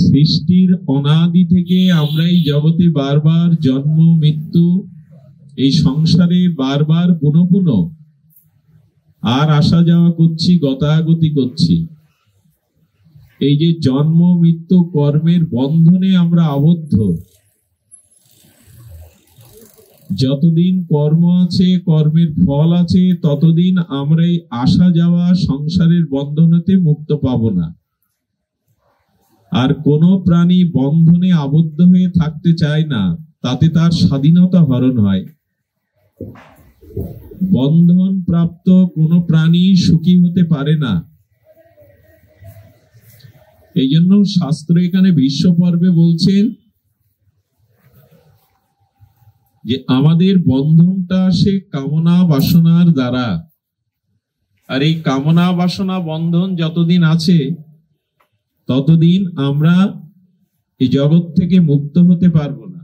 সৃষ্টির অনাদি থেকে আমরা এই জগতে বারবার জন্ম মৃত্যু, এই সংসারে বারবার পুনঃ পুনঃ আর আসা যাওয়া করছি, গতাগতি করছি। এই যে জন্ম মৃত্যু কর্মের বন্ধনে আমরা আবদ্ধ। যতদিন কর্ম আছে, কর্মের ফল আছে, ততদিন আমরা এই আসা যাওয়া সংসারের বন্ধন হতে মুক্ত পাব না। আর কোন প্রাণী বন্ধনে আবদ্ধ হয়ে থাকতে চায় না, তাতে তার স্বাধীনতা হরণ হয়। বন্ধন প্রাপ্ত কোন প্রাণী সুখী হতে পারে না। এই জন্য শাস্ত্র এখানে ভীষ্ম পর্বে বলছেন যে আমাদের বন্ধনটা আসে কামনা বাসনার দ্বারা। আর এই কামনা বাসনা বন্ধন যতদিন আছে, ততদিন আমরা এই জগৎ থেকে মুক্ত হতে পারবো না।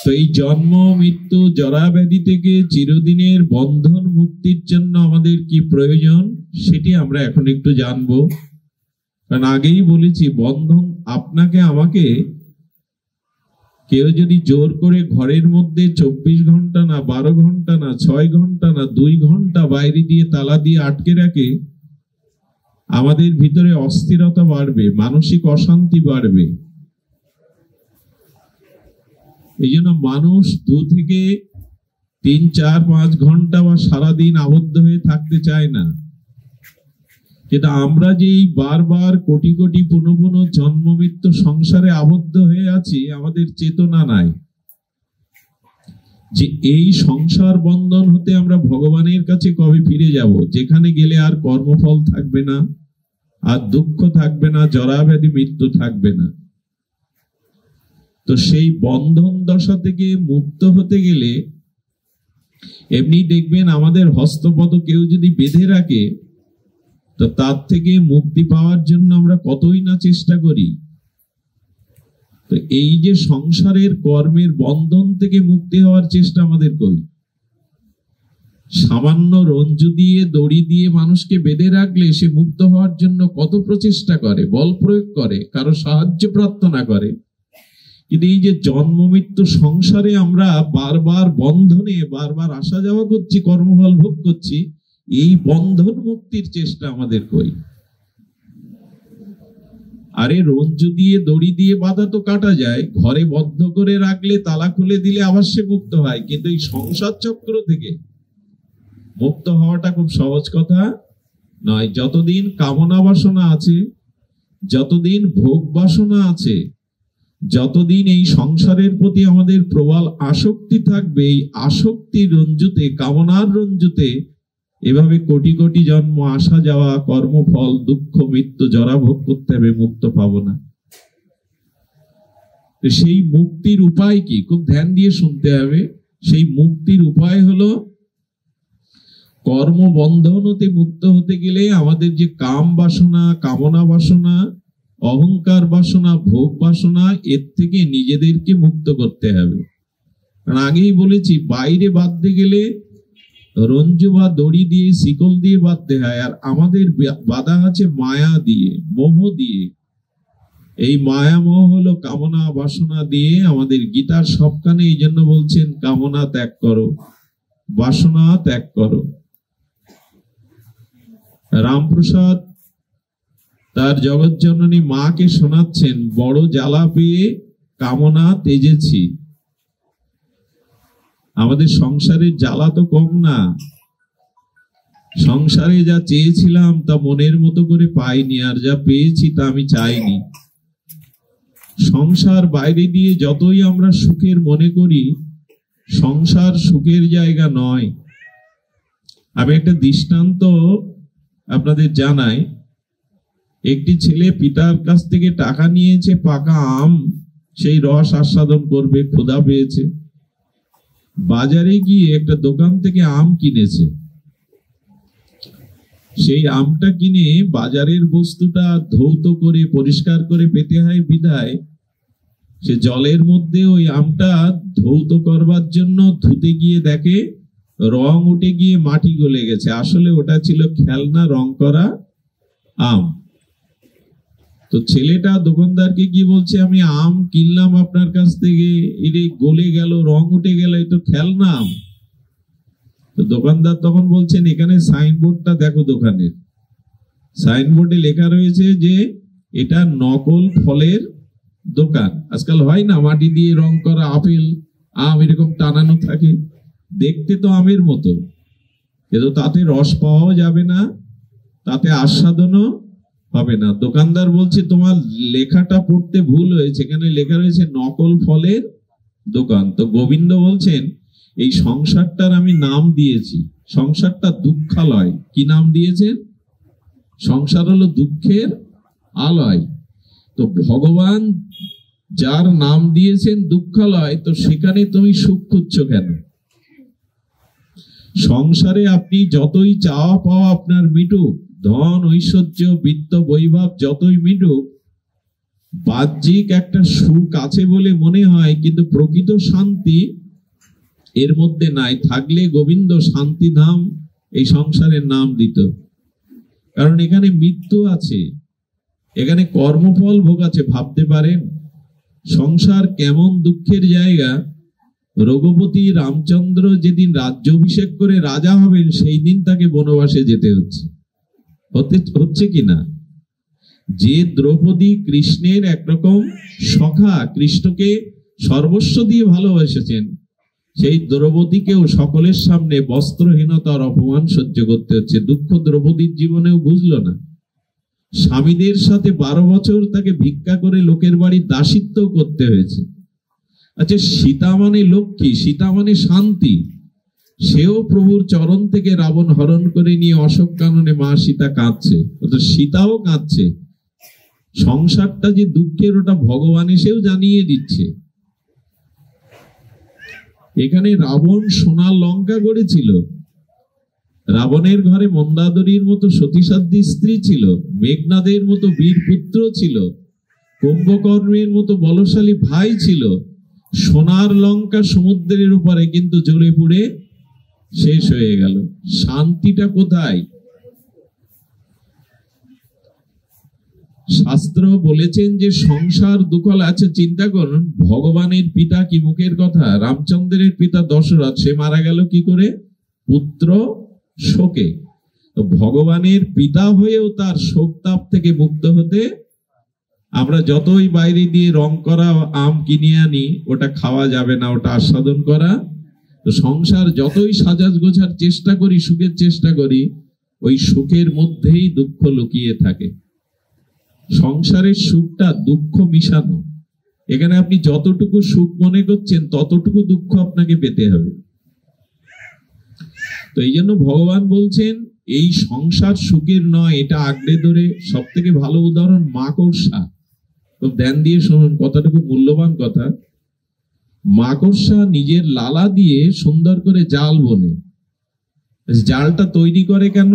তো এই জন্ম মৃত্যু জরা ব্যাধি থেকে চিরদিনের বন্ধন মুক্তির জন্য আমাদের কি প্রয়োজন, সেটি আমরা এখন একটু জানবো। কারণ আগেই বলেছি, বন্ধন আপনাকে আমাকে কেউ যদি জোর করে ঘরের মধ্যে 24 ঘন্টা না, 12 ঘন্টা না, 6 ঘন্টা না, 2 ঘন্টা বাইরে দিয়ে তালা দিয়ে আটকে রাখে, আমাদের ভিতরে অস্থিরতা বাড়বে, মানসিক অশান্তি বাড়বে। এই জন্য মানুষ 2 থেকে 3, 4, 5 ঘন্টা বা সারাদিন আবদ্ধ হয়ে থাকতে চায় না। কিন্তু আমরা যে বারবার কোটি কোটি পুনঃ পুনঃ জন্ম মৃত্যু সংসারে আবদ্ধ হয়ে আছি, আমাদের চেতনা নাই যে এই সংসার বন্ধন হতে আমরা ভগবানের কাছে কবে ফিরে যাব, যেখানে গেলে আর কর্মফল থাকবে না, আর দুঃখ থাকবে না, জরা ব্যাধি মৃত্যু থাকবে না। তো সেই বন্ধন দশা থেকে মুক্ত হতে গেলে এমনি দেখবেন আমাদের হস্তপদ কেউ যদি বেঁধে রাখে, তো তার থেকে মুক্তি পাওয়ার জন্য আমরা কতই না চেষ্টা করি। তো এই যে সংসারের কর্মের বন্ধন থেকে মুক্তি হওয়ার চেষ্টা আমাদের করি। সামান্য রঞ্জু দিয়ে, দড়ি দিয়ে মানুষকে বেঁধে রাখলে সে মুক্ত হওয়ার জন্য কত প্রচেষ্টা করে, বল প্রয়োগ করে, কারো সাহায্য প্রার্থনা করে। কিন্তু এই যে জন্ম মৃত্যু সংসারে আমরা বারবার বন্ধনে বারবার আসা যাওয়া করছি, কর্মফল ভোগ করছি, এই বন্ধন মুক্তির চেষ্টা আমাদের করি। আরে রঞ্জু দিয়ে, দড়ি দিয়ে বাঁধা তো কাটা যায়, ঘরে বদ্ধ করে রাখলে, তালা খুলে দিলে আবার সে মুক্ত হয়। কিন্তু এই সংসার চক্র থেকে মুক্ত হওয়াটা খুব সহজ কথা নয়। যতদিন কামনা বাসনা আছে, যতদিন ভোগ বাসনা আছে, যতদিন এই সংসারের প্রতি আমাদের প্রবল আসক্তি থাকবে, এই আসক্তি রঞ্জুতে, কামনার রঞ্জুতে এভাবে কোটি কোটি জন্ম আসা যাওয়া, কর্মফল, দুঃখ, মৃত্যু, জরা ভোগ করতে হবে, মুক্ত পাবো না। সেই মুক্তির উপায় কি, খুব ধ্যান দিয়ে শুনতে হবে। সেই মুক্তির উপায় হলো কর্মবন্ধন হতে মুক্ত হতে গেলে আমাদের যে কাম বাসনা, কামনা বাসনা, অহংকার বাসনা, ভোগ বাসনা, এর থেকে নিজেদেরকে মুক্ত করতে হবে। কারণ আগেই বলেছি, বাইরে বাঁধতে গেলে রঞ্জু বা দড়ি দিয়ে, শিকল দিয়ে বাঁধতে হয়, আর আমাদের বাঁধা আছে মায়া দিয়ে, মোহ দিয়ে। এই মায়া মোহ হলো কামনা বাসনা দিয়ে আমাদের গীতার সবখানে এই জন্য বলছেন কামনা ত্যাগ করো, বাসনা ত্যাগ করো। রামপ্রসাদ তার জগৎ জননী মাকে শোনাচ্ছেন, বড় জ্বালা পেয়ে কামনা তেজেছি। আমাদের সংসারের জ্বালা তো কম না। সংসারে যা চেয়েছিলাম তা মনের মতো করে পাইনি, আর যা পেয়েছি তা আমি চাইনি। সংসার বাইরে দিয়ে যতই আমরা সুখের মনে করি, সংসার সুখের জায়গা নয়। আমি একটা দৃষ্টান্ত আপনাদের জানাই। একটি ছেলে পিতার কাছ থেকে টাকা নিয়েছে, পাকা আম, সেই রস আস্বাদন করবে, ক্ষুধা পেয়েছে। বাজারে গিয়ে একটা দোকান থেকে আম কিনেছে। সেই আমটা কিনে বাজারের বস্তুটা ধৌত করে পরিষ্কার করে পেতে হয় বিধায় সে জলের মধ্যে ওই আমটা ধৌত করবার জন্য ধুতে গিয়ে দেখে রং উঠে গিয়ে মাটি গলে গেছে, আসলে ওটা ছিল খেলনা রং করা আম। তো ছেলেটা দোকানদারকে গিয়ে বলছে, আমি আম কিনলাম আপনার কাছ থেকে, এটা গলে গেল, রং উঠে গেল, এ তো খেলনা আম। তো দোকানদার তখন বলছেন, এখানে সাইনবোর্ডটা দেখো, দোকানের সাইনবোর্ডে লেখা রয়েছে যে এটা নকল ফলের দোকান। আজকাল হয় না, মাটি দিয়ে রং করা আপেল আম এরকম টানানো থাকে, দেখতে তো আমের মতো, কিন্তু তাতে রস পাওয়াও যাবে না, তাতে আস্বাদনও হবে না। দোকানদার বলছে, তোমার লেখাটা পড়তে ভুল হয়েছে, এখানে লেখা রয়েছে নকল ফলের দোকান। তো গোবিন্দ বলছেন, এই সংসারটার আমি নাম দিয়েছি, সংসারটা দুঃখালয়। কি নাম দিয়েছেন? সংসার হলো দুঃখের আলয়। তো ভগবান যার নাম দিয়েছেন দুঃখালয়, তো সেখানে তুমি সুখ খুঁজছো কেন? সংসারে আপনি যতই চাওয়া পাওয়া আপনার মিটুক, ধন ঐশ্বর্য বিত্ত বৈভব যতই মিটুক, বাহ্যিক একটা সুখ আছে বলে মনে হয়, কিন্তু প্রকৃত শান্তি এর মধ্যে নাই। থাকলে গোবিন্দ শান্তিধাম এই সংসারের নাম দিত। কারণ এখানে মৃত্যু আছে, এখানে কর্মফল ভোগ আছে। ভাবতে পারেন সংসার কেমন দুঃখের জায়গা। রঘুপতি রামচন্দ্র যেদিন রাজ্যাভিষেক করে রাজা হবেন, সেই দিন তাকে বনবাসে যেতে হচ্ছে কিনা। যে দ্রৌপদী কৃষ্ণের একরকম সখা, কৃষ্ণকে সর্বস্ব দিয়ে ভালোবেসেছেন, সেই দ্রৌপদীকেও সকলের সামনে বস্ত্রহীনতার অপমান সহ্য করতে হচ্ছে। দুঃখ দ্রৌপদীর জীবনেও বুঝলো না। স্বামীদের সাথে 12 বছর তাকে ভিক্ষা করে লোকের বাড়ি দাসিত্ব করতে হয়েছে। আচ্ছা, সীতা মানে লক্ষ্মী, সীতা মানে শান্তি, সেও প্রভুর চরণ থেকে রাবণ হরণ করে নিয়ে অশোক কাননে মা সীতা কাঁদছে, সীতাও কাঁদছে। সংসারটা যে দুঃখের, ওটা ভগবান এসেও জানিয়ে দিচ্ছে। এখানে রাবণ সোনার লঙ্কা গড়েছিল, রাবণের ঘরে মন্দাদরীর মতো সতীসাধ্যী স্ত্রী ছিল, মেঘনাদের মতো বীর পুত্র ছিল, কুম্ভকর্ণের মতো বলশালী ভাই ছিল। সোনার লঙ্কা সমুদ্রের উপরে, কিন্তু জ্বলে পুড়ে শেষ হয়ে গেল। শান্তিটা কোথায়? শাস্ত্র বলেছেন যে সংসার দুঃখল আছে। চিন্তা করুন, ভগবানের পিতা কি মুখের কথা, রামচন্দ্রের পিতা দশরথ, সে মারা গেল কি করে? পুত্র শোকে। তো ভগবানের পিতা হয়েও তার শোক তাপ থেকে মুক্ত হতে, আমরা যতই বাইরে দিয়ে রং করা আম কিনে আনি, ওটা খাওয়া যাবে না, ওটা আস্বাদন করা। তো সংসার যতই সাজাজ গোছার চেষ্টা করি, সুখের চেষ্টা করি, ওই সুখের মধ্যেই দুঃখ লুকিয়ে থাকে। সংসারের সুখটা দুঃখ মিশানো। এখানে আপনি যতটুকু সুখ মনে করছেন, ততটুকু দুঃখ আপনাকে পেতে হবে। তো এই জন্য ভগবান বলছেন, এই সংসার সুখের নয়, এটা আঁকড়ে ধরে। সব থেকে ভালো উদাহরণ মাকড়সা। খুব ধ্যান দিয়ে শুনুন, কথাটুকু মূল্যবান কথা। মাকড়সা নিজের লালা দিয়ে সুন্দর করে জাল বোনে। জালটা তৈরি করে কেন?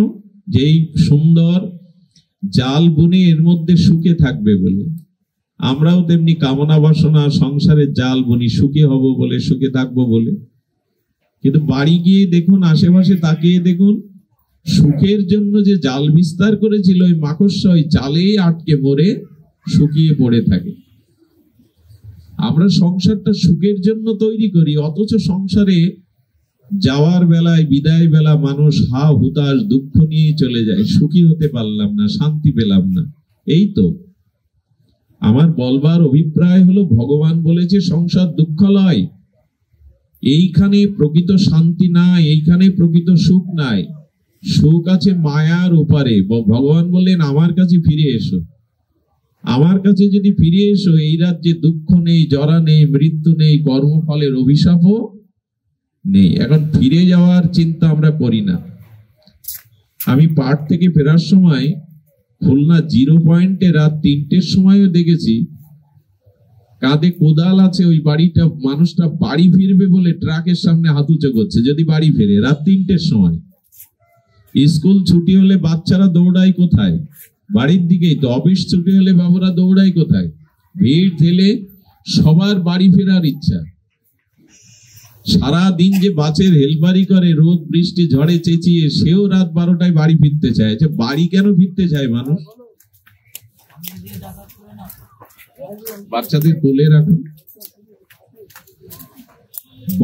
যেই সুন্দর জাল বুনে এর মধ্যে সুখে থাকবে বলে। আমরাও তেমনি কামনা বাসনা সংসারের জাল বুনি, সুখে হব বলে, সুখে থাকবো বলে। কিন্তু বাড়ি গিয়ে দেখুন, আশেপাশে তাকিয়ে দেখুন, সুখের জন্য যে জাল বিস্তার করেছিল, ওই মাকড়সা ওই জালেই আটকে মরে শুকিয়ে পড়ে থাকে। আমরা সংসারটা সুখের জন্য তৈরি করি, অথচ সংসারে যাওয়ার বেলায়, বিদায় বেলা মানুষ হা হুতাশ দুঃখ নিয়ে চলে যায়। সুখী হতে পারলাম না, শান্তি পেলাম না। এই তো আমার বলবার অভিপ্রায় হলো, ভগবান বলেছে সংসার দুঃখালয়। এইখানে প্রকৃত শান্তি নাই, এইখানে প্রকৃত সুখ নাই। সুখ আছে মায়ার ওপারে। ভগবান বললেন, আমার কাছে ফিরে এসো। আমার কাছে যদি ফিরে এসো, এই রাজ্যে দুঃখ নেই, জরা নেই, মৃত্যু নেই, কর্মফলের অভিশাপও নেই। এখন ফিরে যাওয়ার চিন্তা আমরা করি না। আমি পাঠ থেকে ফেরার সময় খুলনা 0 পয়েন্টে রাত 3টের সময়ও দেখেছি, কাঁধে কোদাল আছে, ওই বাড়িটা মানুষটা বাড়ি ফিরবে বলে ট্রাকের সামনে হাত উঁচু করছে, যদি বাড়ি ফেরে রাত 3টের সময়। স্কুল ছুটি হলে বাচ্চারা দৌড়ায় কোথায়? বাড়ির দিকেই তো। অফিস ছুটি হলে বাবুরা দৌড়ায় কোথায়? ভিড় ঠেলে সবার বাড়ি ফেরার ইচ্ছা। সারা দিন যে বাসের হেলপারি করে, রোদ বৃষ্টি ঝড়ে চেঁচিয়ে, সেও রাত 12টায় বাড়ি ফিরতে চায়। বাড়ি কেন ফিরতে চায় মানুষ? বাচ্চাদের কোলে রাখুন।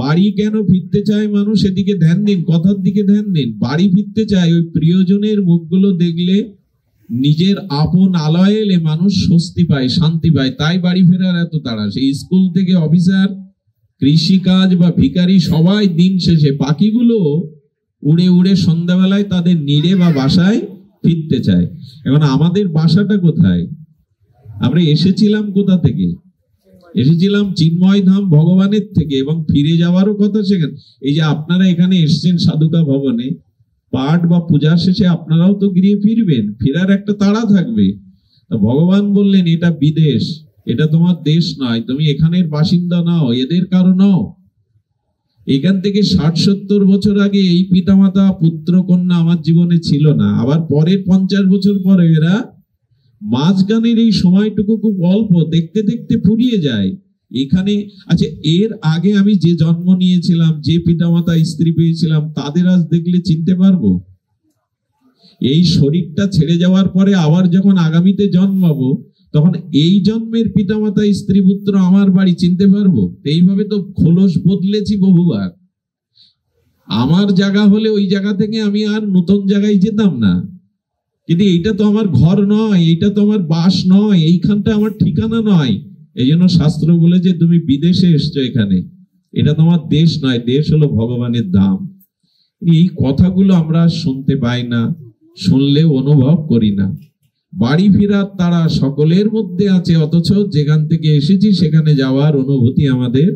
বাড়ি কেন ফিরতে চায় মানুষ? এদিকে ধ্যান দিন, কথার দিকে ধ্যান দিন। বাড়ি ফিরতে চায় ওই প্রিয়জনের মুখগুলো দেখলে, নিজের আপন আলয়ে এলে মানুষ স্বস্তি পায়, শান্তি পায়। তাই বাড়ি ফেরার এত তাড়া। সেই স্কুল থেকে অফিসার, কৃষিকাজ বা ভিখারি, সবাই দিন শেষে, পাখিগুলো উড়ে উড়ে সন্ধ্যাবেলায় তাদের নিড়ে বা বাসায় ফিরতে চায়। এখন আমাদের বাসাটা কোথায়? আমরা এসেছিলাম কোথা থেকে? এসেছিলাম চিন্ময় ধাম ভগবানের থেকে, এবং ফিরে যাওয়ারও কথা সেখানে। এই যে আপনারা এখানে এসছেন সাধুকা ভবনে, পাঠ বা পূজা শেষে আপনারাও তো গৃহে ফিরবেন, ফেরার একটা তাড়া থাকবে। ভগবান বললেন এটা বিদেশ, এটা তোমার দেশ নয়, তুমি এখানের বাসিন্দা নাও, এদের কারো নাও। এখান থেকে 60-70 বছর আগে এই পিতামাতা পুত্র কন্যা আমার জীবনে ছিল না। আবার পরের 50 বছর পরে এরা, মাঝখানের এই সময়টুকু খুব অল্প, দেখতে দেখতে ফুরিয়ে যায় এখানে। আচ্ছা, এর আগে আমি যে জন্ম নিয়েছিলাম, যে পিতামাতা স্ত্রী পেয়েছিলাম, তাদের আজ দেখলে চিনতে পারবো? এই শরীরটা ছেড়ে যাওয়ার পরে আবার যখন আগামীতে জন্মাবো, তখন এই জন্মের পিতামাতা স্ত্রী পুত্র আমার বাড়ি চিনতে পারবো? এইভাবে তো খোলস বদলেছি বহুবার। আমার জায়গা হলে ওই জায়গা থেকে আমি আর নতুন জায়গায় যেতাম না। কিন্তু এইটা তো আমার ঘর নয়, এইটা তো আমার বাস নয়, এইখানটা আমার ঠিকানা নয়। এই জন্য শাস্ত্র বলে যে তুমি বিদেশে এসছো, এখানে এটা তোমার দেশ নয়, দেশ হলো ভগবানের ধাম। এই কথাগুলো আমরা শুনতে পাই না, শুনলেও অনুভব করি না। বাড়ি ফেরার তারা সকলের মধ্যে আছে, অথচ যেখান থেকে এসেছি সেখানে যাওয়ার অনুভূতি আমাদের।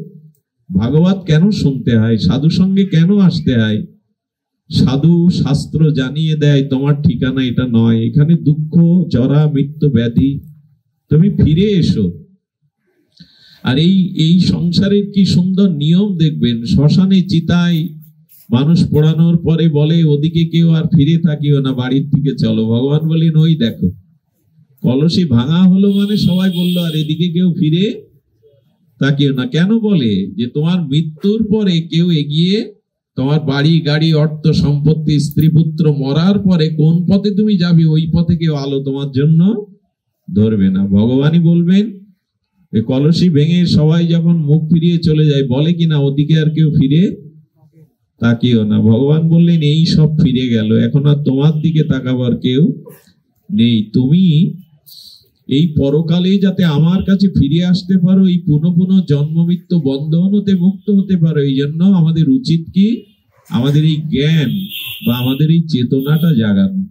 ভাগবত কেন শুনতে হয়? সাধু সঙ্গে কেন আসতে হয়? সাধু শাস্ত্র জানিয়ে দেয় তোমার ঠিকানা এটা নয়, এখানে দুঃখ, জরা, মৃত্যু, ব্যাধি। তুমি ফিরে এসো। আর এই সংসারের কি সুন্দর নিয়ম দেখবেন। শ্মশানে চিতায় মানুষ পোড়ানোর পরে বলে ওদিকে কেউ আর ফিরে থাকিও না, বাড়ির দিকে চলো। ভগবান বলেন ওই দেখো, কলসি ভাঙা হলো মানে সবাই বললো আর এদিকে কেউ ফিরে তাকিও না। কেন বলে? যে তোমার মৃত্যুর পরে কেউ এগিয়ে তোমার বাড়ি, গাড়ি, অর্থ, সম্পত্তি, স্ত্রী, পুত্র মরার পরে কোন পথে তুমি যাবে, ওই পথে কেউ আলো তোমার জন্য ধরবে না। ভগবানই বলবেন, কলসি ভেঙে সবাই যখন মুখ ফিরিয়ে চলে যায়, বলে কিনা ওদিকে আর কেউ ফিরে তাকিও না। ভগবান বললেন এই সব ফিরে গেল, এখন আর তোমার দিকে তাকাবার কেউ নেই। তুমি এই পরকালে যাতে আমার কাছে ফিরে আসতে পারো, এই পুনঃ পুনঃ জন্ম মৃত্যু বন্ধন হতে মুক্ত হতে পারো, এই জন্য আমাদের উচিত কি? আমাদের এই জ্ঞান বা আমাদের এই চেতনাটা জাগানো।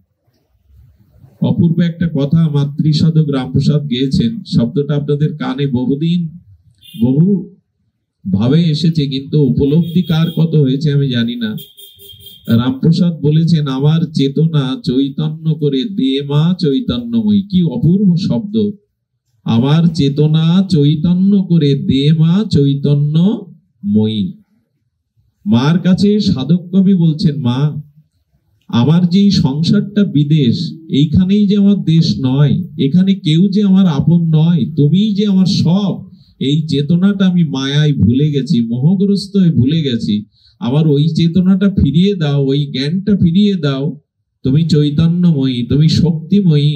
অপূর্ব একটা কথা মাতৃসাধক রামপ্রসাদ গেয়েছেন, শব্দটা আপনাদের কানে বহুদিন বহু ভাবে এসেছে, কিন্তু উপলব্ধি কার কত হয়েছে আমি জানি না। রামপ্রসাদ বলেছেন, আমার চেতনা চৈতন্য করে দে মা চৈতন্যময়ী। কি অপূর্ব শব্দ! আমার চেতনা চৈতন্য করে দে মা চৈতন্যময়ী। মার কাছে সাধক কবি বলছেন, মা আমার যে সংসারটা বিদেশ, এইখানেই যে আমার দেশ নয়, এখানে কেউ যে আমার আপন নয়, তুমিই যে আমার সব। এই চেতনাটা আমি মায়ায় ভুলে গেছি, মোহগ্রস্ত হয়ে ভুলে গেছি। আবার ওই চেতনাটা ফিরিয়ে দাও, ওই জ্ঞানটা ফিরিয়ে দাও। তুমি চৈতন্যময়ী, তুমি শক্তিময়ী,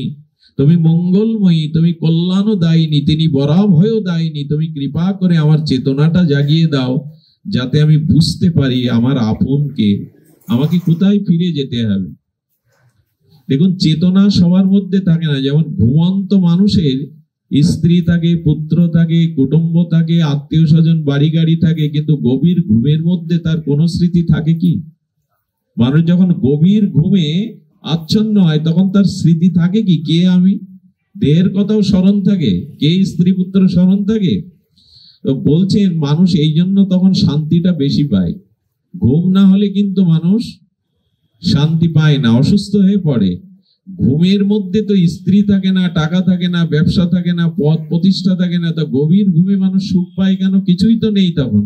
তুমি মঙ্গলময়ী, তুমি কল্যাণদায়িনী, তিনি বরাভয় দায়িনী। তুমি কৃপা করে আমার চেতনাটা জাগিয়ে দাও, যাতে আমি বুঝতে পারি আমার আপনকে, আমাকে কোথায় ফিরে যেতে হবে। দেখুন, চেতনা সবার মধ্যে থাকে না। যেমন ঘুমন্ত মানুষের স্ত্রী থাকে, পুত্র থাকে, কুটুম্ব থাকে, আত্মীয় স্বজন, বাড়ি গাড়ি থাকে, কিন্তু গভীর ঘুমের মধ্যে তার কোন স্মৃতি থাকে কি? মানুষ যখন গভীর ঘুমে আচ্ছন্ন হয়, তখন তার স্মৃতি থাকে কি? কে আমি? দেহের কথাও স্মরণ থাকে, কে স্ত্রী পুত্র স্মরণ থাকে। তো বলছেন মানুষ এই জন্য তখন শান্তিটা বেশি পায়। ঘুম না হলে কিন্তু মানুষ শান্তি পায় না, অসুস্থ হয়ে পড়ে। ঘুমের মধ্যে তো স্ত্রী থাকে না, টাকা থাকে না, ব্যবসা থাকে না, পদ প্রতিষ্ঠা থাকে না। তো গভীর ঘুমে মানুষ সুখ পায় কেন? কিছুই তো নেই, তখন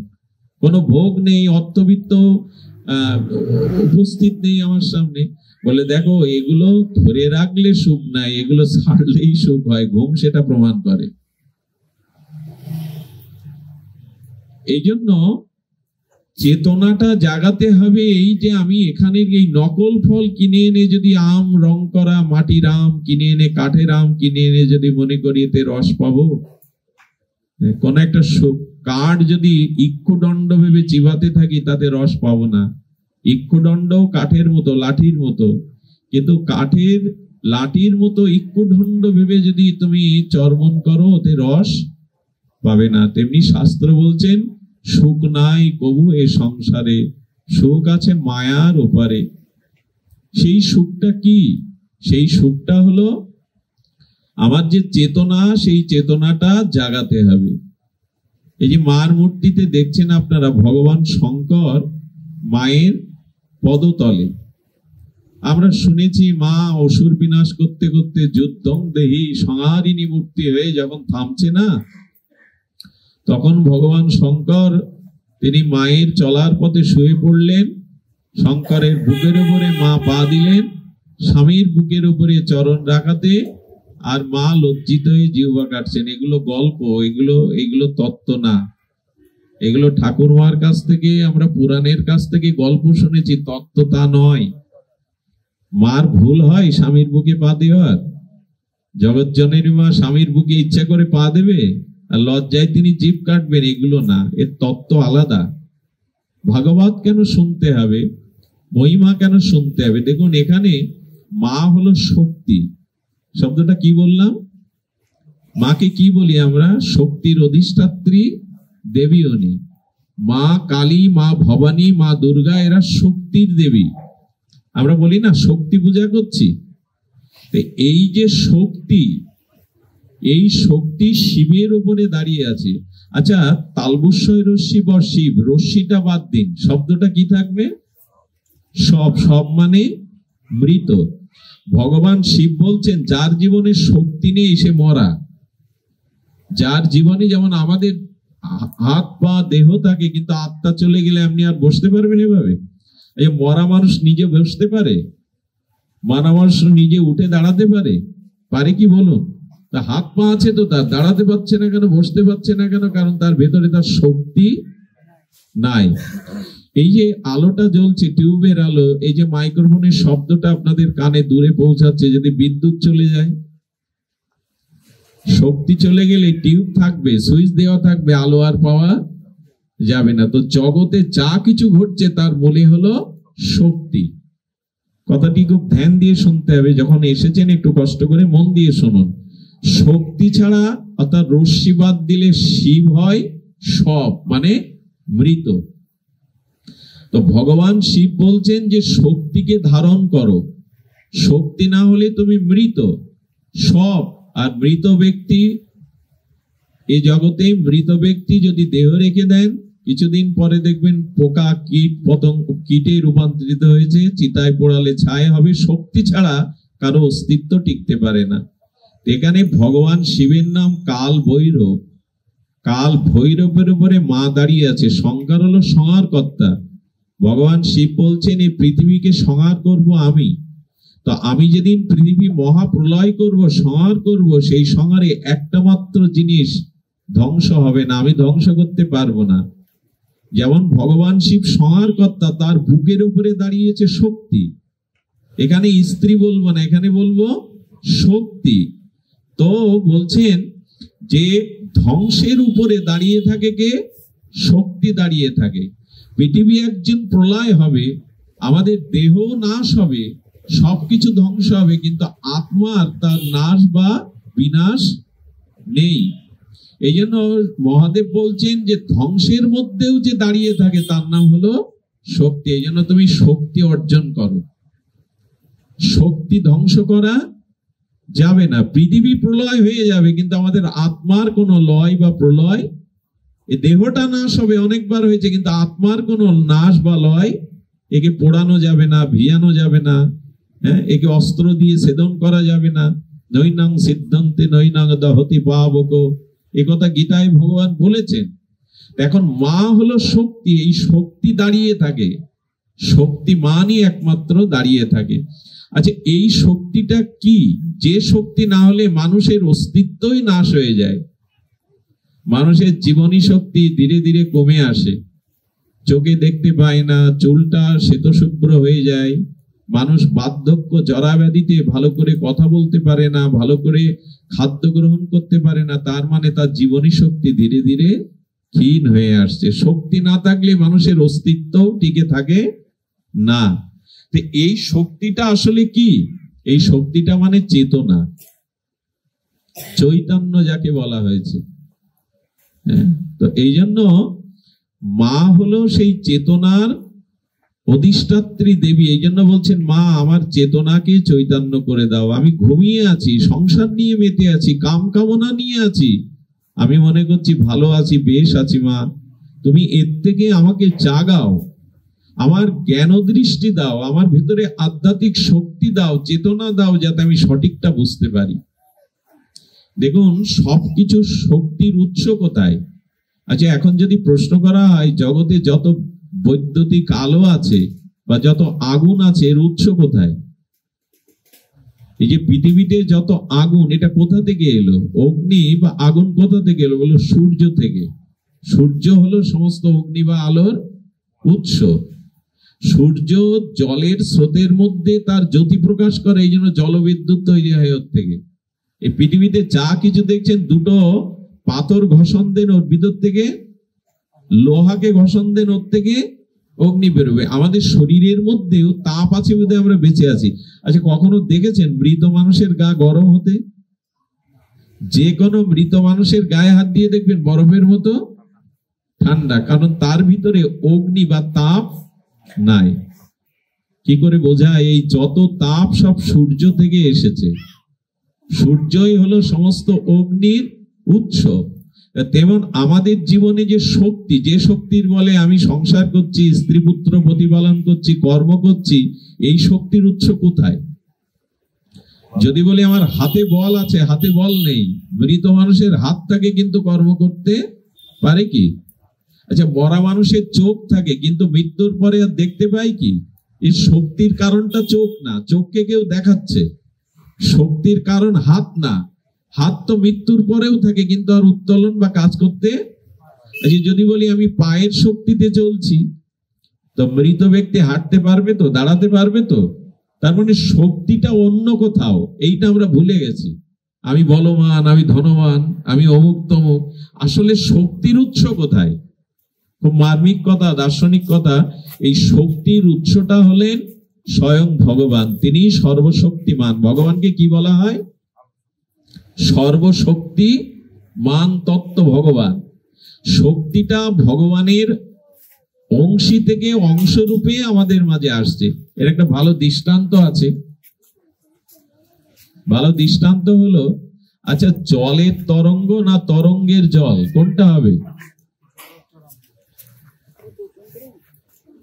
কোনো ভোগ নেই, অর্থবিত্ত উপস্থিত নেই আমার সামনে। বলে দেখো, এগুলো ধরে রাখলে সুখ নাই, এগুলো ছাড়লেই সুখ হয়। ঘুম সেটা প্রমাণ করে। এই জন্য চেতনাটা জাগাতে হবে। এই যে আমি এখানের এই নকল ফল কিনে এনে যদি আম রং করা মাটির আম কিনে এনে কাঠের আম কিনে এনে যদি মনে করি এতে রস পাবো, কোন একটা কাঠ যদি ইক্ষুদণ্ড ভেবে চিবাতে থাকি তাতে রস পাবো না। ইক্ষুদণ্ড কাঠের মতো, লাঠির মতো, কিন্তু কাঠের লাঠির মতো ইক্ষুদণ্ড ভেবে যদি তুমি চর্বণ করো ওতে রস পাবে না। তেমনি শাস্ত্র বলছেন সুখ নাই কবু এ সংসারে, সুখ আছে মায়ার ওপারে। সেই সুখটা কি? সেই সুখটা হলো আমার যে চেতনা, সেই চেতনাটা জাগাতে হবে। এই যে মার মূর্তিতে দেখছেন আপনারা ভগবান শঙ্কর মায়ের পদতলে। আমরা শুনেছি মা অসুর বিনাশ করতে করতে যুদ্ধং দেহি সংহারিণী মূর্তি হয়ে যখন থামছে না, তখন ভগবান শঙ্কর তিনি মায়ের চলার পথে শুয়ে পড়লেন, শঙ্করের বুকের উপরে মা পা দিলেন, স্বামীর বুকের উপরে চরণ রাখাতে, আর মা লজ্জিত হয়ে জিহ্বা কাটছেন। এগুলো গল্প, এগুলো তত্ত্ব না। এগুলো ঠাকুরমার কাছ থেকে, আমরা পুরাণের কাছ থেকে গল্প শুনেছি, তত্ত্ব তা নয়। মার ভুল হয় স্বামীর বুকে পা দেওয়ার? জগৎ জননী মা স্বামীর বুকে ইচ্ছা করে পা দেবে আর লজ্জায় তিনি জিভ কাটবেন? এগুলো না, এর তত্ত্ব আলাদা। ভাগবত কেন শুনতে হবে, মহিমা কেন শুনতে হবে? দেখুন এখানে মা হলো শক্তি। শব্দটা কি বললাম? মাকে কি বলি আমরা? শক্তির অধিষ্ঠাত্রী দেবী উনি। মা কালী, মা ভবানী, মা দুর্গা, এরা শক্তির দেবী। আমরা বলি না শক্তি পূজা করছি। এই যে শক্তি, এই শক্তি শিবের উপরে দাঁড়িয়ে আছে। আচ্ছা, তালবুস্বয় রশ্মি বা শিব, রশ্মিটা বাদ দিন, শব্দটা কি থাকবে? সব। সব মানে মৃত। ভগবান শিব বলছেন যার জীবনে শক্তি নেই সে মরা। যার জীবনে যেমন আমাদের হাত পা দেহ থাকে কিন্তু আত্মা চলে গেলে আপনি আর বসতে পারবেন এভাবে? এই মরা মানুষ নিজে বসতে পারে? মারা মানুষ নিজে উঠে দাঁড়াতে পারে? পারে কি বলুন? তা হাত পা আছে তো তার, দাঁড়াতে পারছে না কেন, বসতে পারছে না কেন? কারণ তার ভেতরে তার শক্তি নাই। এই যে আলোটা জ্বলছে, টিউবের আলো, এই যে মাইক্রোফোনের শব্দটা আপনাদের কানে দূরে পৌঁছাচ্ছে, যদি বিদ্যুৎ চলে যায়, শক্তি চলে গেলে টিউব থাকবে, সুইচ দেওয়া থাকবে, আলো আর পাওয়া যাবে না। তো জগতে যা কিছু ঘটছে তার মূলে হলো শক্তি। কথাটি খুব ধ্যান দিয়ে শুনতে হবে। যখন এসেছেন একটু কষ্ট করে মন দিয়ে শুনুন। শক্তি ছাড়া অর্থাৎ রশ্মি বাদ দিলে শিব হয় সব, মানে মৃত। তো ভগবান শিব বলছেন যে শক্তিকে ধারণ করো, শক্তি না হলে তুমি মৃত সব। আর মৃত ব্যক্তি, এই জগতে মৃত ব্যক্তি যদি দেহ রেখে দেন, কিছুদিন পরে দেখবেন পোকা, কীট পতঙ্গ, কীটে রূপান্তরিত হয়েছে, চিতায় পোড়ালে ছাই হবে। শক্তি ছাড়া কারো অস্তিত্ব টিকতে পারে না। এখানে ভগবান শিবের নাম কাল ভৈরব। কাল ভৈরবের উপরে মা দাঁড়িয়ে আছে। শঙ্কর হলো সংহারকর্তা। ভগবান শিব বলছেন এই পৃথিবীকে সংহার করব আমি। তো আমি যেদিন পৃথিবী মহাপ্রলয় করব, সংহার করব, সেই সংহারে একটা মাত্র জিনিস ধ্বংস হবে না, আমি ধ্বংস করতে পারবো না। যেমন ভগবান শিব সংহারকর্তা, তার বুকের উপরে দাঁড়িয়েছে শক্তি। এখানে স্ত্রী বলবো না, এখানে বলবো শক্তি। তো বলছেন যে ধ্বংসের উপরে দাঁড়িয়ে থাকে কে? শক্তি দাঁড়িয়ে থাকে। পৃথিবী একদিন প্রলয় হবে, আমাদের দেহ নাশ হবে, সবকিছু ধ্বংস হবে, কিন্তু আত্মার তার নাশ বা বিনাশ নেই। এই জন্য মহাদেব বলছেন যে ধ্বংসের মধ্যেও যে দাঁড়িয়ে থাকে তার নাম হলো শক্তি। এই জন্য তুমি শক্তি অর্জন করো। শক্তি ধ্বংস করা যাবে না। পৃথিবী প্রলয় হয়ে যাবে কিন্তু আমাদের আত্মার কোনো লয় বা প্রলয়, এই দেহটা নাশ হবে, অনেকবার হয়েছে, কিন্তু আত্মার কোনো নাশ বা লয়, একে পোড়ানো যাবে না, ভিয়ানো যাবে না, একে অস্ত্র দিয়ে ছেদন করা যাবে না। নৈনাং সিদ্ধান্তে নৈনাং দহতি পাবক, এ কথা গীতায় ভগবান বলেছেন। এখন মা হলো শক্তি, এই শক্তি দাঁড়িয়ে থাকে, শক্তিমানই একমাত্র দাঁড়িয়ে থাকে। আচ্ছা, এই শক্তিটা কি? যে শক্তি না হলে মানুষের অস্তিত্বই নাশ হয়ে যায়। মানুষের জীবনী শক্তি ধীরে ধীরে কমে আসে, চোখে দেখতে পায় না, চুলটা শ্বেতশুভ্র হয়ে যায়, মানুষ বার্ধক্য জরাব্যাধিতে ভালো করে কথা বলতে পারে না, ভালো করে খাদ্য গ্রহণ করতে পারে না, তার মানে তার জীবনী শক্তি ধীরে ধীরে ক্ষীণ হয়ে আসছে। শক্তি না থাকলে মানুষের অস্তিত্ব টিকে থাকে না। তো এই শক্তিটা আসলে কি? এই শক্তিটা মানে চেতনা, চৈতন্য যাকে বলা হয়েছে। তো এই জন্য মা হলো সেই চেতনার অধিষ্ঠাত্রী দেবী। এই জন্য বলছেন, মা আমার চেতনাকে চৈতন্য করে দাও। আমি ঘুমিয়ে আছি, সংসার নিয়ে মেতে আছি, কাম কামনা নিয়ে আছি, আমি মনে করছি ভালো আছি, বেশ আছি, মা তুমি এর থেকে আমাকে জাগাও, আমার জ্ঞান দৃষ্টি দাও, আমার ভিতরে আধ্যাত্মিক শক্তি দাও, চেতনা দাও, যাতে আমি সঠিকটা বুঝতে পারি। দেখুন, সবকিছু শক্তির উৎস কোথায়? আচ্ছা, এখন যদি প্রশ্ন করা হয় জগতে যত বৈদ্যুতিক আলো আছে বা যত আগুন আছে, এর উৎস কোথায়? এই যে পৃথিবীতে যত আগুন, এটা কোথা থেকে এলো? অগ্নি বা আগুন কোথা থেকে এলো? বলো সূর্য থেকে। সূর্য হলো সমস্ত অগ্নি বা আলোর উৎস। সূর্য জলের স্রোতের মধ্যে তার জ্যোতি প্রকাশ করে, এই জন্য জলবিদ্যুৎ তৈরি হয় ওর থেকে। এই পৃথিবীতে যা কিছু দেখছেন, দুটো পাথর ঘষণ দেন, ওর ভিতর থেকে লোহাকে ঘষণ দেন, ওর থেকে অগ্নি বেরোবে। আমাদের শরীরের মধ্যেও তাপ আছে বলে আমরা বেঁচে আছি। আচ্ছা, কখনো দেখেছেন মৃত মানুষের গা গরম হতে? যে কোনো মৃত মানুষের গায়ে হাত দিয়ে দেখবেন বরফের মতো ঠান্ডা, কারণ তার ভিতরে অগ্নি বা তাপ নাই। কি করে বোঝায়? এই যত তাপ সব সূর্য থেকে এসেছে। সূর্যই হলো সমস্ত অগ্নির উৎস। তেমন আমাদের জীবনে যে শক্তি, যে শক্তির বলে আমি সংসার করছি, স্ত্রী পুত্র প্রতিপালন করছি, কর্ম করছি, এই শক্তির উৎস কোথায়? যদি বলি আমার হাতে বল আছে, হাতে বল নেই। মৃত মানুষের হাত থাকে কিন্তু কর্ম করতে পারে কি? আচ্ছা, মরা মানুষের চোখ থাকে কিন্তু মৃত্যুর পরে আর দেখতে পায় কি? এই শক্তির কারণটা চোখ না, চোখকে কেউ দেখাচ্ছে। শক্তির কারণ হাত না, হাত তো মৃত্যুর পরেও থাকে কিন্তু আর উত্তোলন বা কাজ করতে। যদি বলি আমি পায়ের শক্তিতে চলছি, তো মৃত ব্যক্তি হাঁটতে পারবে তো, দাঁড়াতে পারবে তো? তার মানে শক্তিটা অন্য কোথাও, এইটা আমরা ভুলে গেছি। আমি বলবান, আমি ধনবান, আমি অমুক তমুক। আসলে শক্তির উৎস কোথায়? খুব মার্মিক কথা, দার্শনিক কথা। এই শক্তির উৎসটা হলেন স্বয়ং ভগবান, তিনি সর্বশক্তিমান। ভগবানকে কি বলা হয়? সর্বশক্তিমান তত্ত্ব ভগবান। শক্তিটা ভগবানের অংশী থেকে অংশরূপে আমাদের মাঝে আসছে। এর একটা ভালো দৃষ্টান্ত আছে। ভালো দৃষ্টান্ত হলো, আচ্ছা জলের তরঙ্গ না তরঙ্গের জল, কোনটা হবে?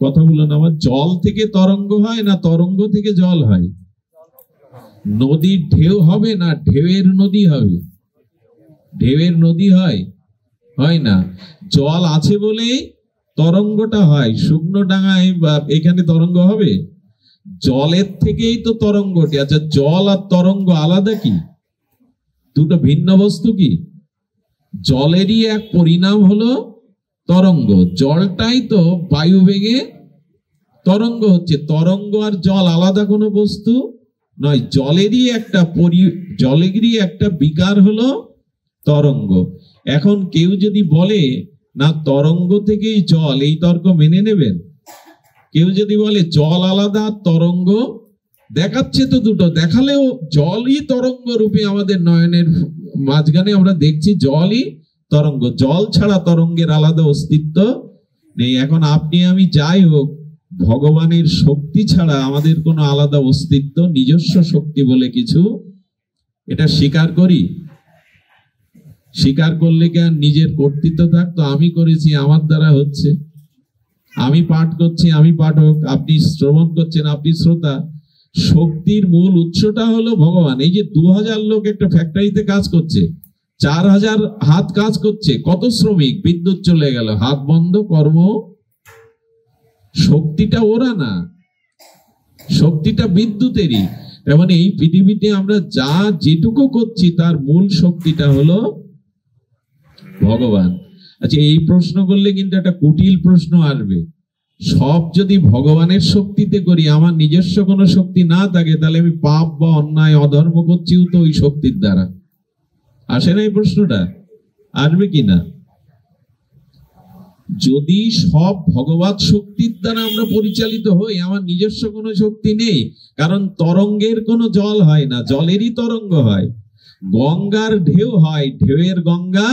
কথা বলুন আমার। জল থেকে তরঙ্গ হয় না তরঙ্গ থেকে জল হয়? নদীর ঢেউ হবে না ঢেউয়ের নদী হবে? ঢেউয়ের নদী হয়? হয় না। জল আছে বলে তরঙ্গটা হয়। শুকনো ডাঙায় বা এখানে তরঙ্গ হবে? জলের থেকেই তো তরঙ্গটি। আচ্ছা, জল আর তরঙ্গ আলাদা কি? দুটো ভিন্ন বস্তু কি? জলেরই এক পরিণাম হলো তরঙ্গ। জলটাই তো বায়ু বেগে তরঙ্গ হচ্ছে। তরঙ্গ আর জল আলাদা কোনো বস্তু নয়। জলেরই একটা বিকার হলো তরঙ্গ। এখন কেউ যদি বলে না তরঙ্গ থেকেই জল, এই তর্ক মেনে নেবেন? কেউ যদি বলে জল আলাদা তরঙ্গ, দেখাচ্ছে তো দুটো, দেখালেও জলই তরঙ্গ রূপে আমাদের নয়নের মাঝখানে আমরা দেখছি জলই তরঙ্গ। জল ছাড়া তরঙ্গের আলাদা অস্তিত্ব নেই। এখন আপনি আমি যাই হোক, ভগবানের শক্তি ছাড়া আমাদের কোনো আলাদা অস্তিত্ব, নিজস্ব শক্তি বলে কিছু, এটা স্বীকার করি? স্বীকার করলে কি আর নিজের কর্তৃত্ব থাকতো? আমি করেছি, আমার দ্বারা হচ্ছে, আমি পাঠ করছি, আমি পাঠক, আপনি শ্রবণ করছেন, আপনি শ্রোতা। শক্তির মূল উৎসটা হলো ভগবান। এই যে 2000 লোক একটা ফ্যাক্টরিতে কাজ করছে, 4000 হাত কাজ করছে, কত শ্রমিক, বিদ্যুৎ চলে গেল, হাত বন্ধ, কর্ম। শক্তিটা ওরা না, শক্তিটা বিদ্যুতেরই। মানে এই পৃথিবীতে আমরা যা যেটুকু করছি তার মূল শক্তিটা হলো ভগবান। আচ্ছা, এই প্রশ্ন করলে কিন্তু একটা কুটিল প্রশ্ন আসবে, সব যদি ভগবানের শক্তিতে করি, আমার নিজস্ব কোনো শক্তি না থাকে, তাহলে আমি পাপ বা অন্যায় অধর্ম করছিও তো ওই শক্তির দ্বারা। আসে না এই প্রশ্নটা? আসবে কিনা? যদি সব ভগবত শক্তির দ্বারা আমরা পরিচালিত হই, আমার নিজস্ব কোনো শক্তি নেই, কারণ তরঙ্গের কোনো জল হয় না, জলেরই তরঙ্গ হয়। গঙ্গার ঢেউ হয়, ঢেউয়ের গঙ্গা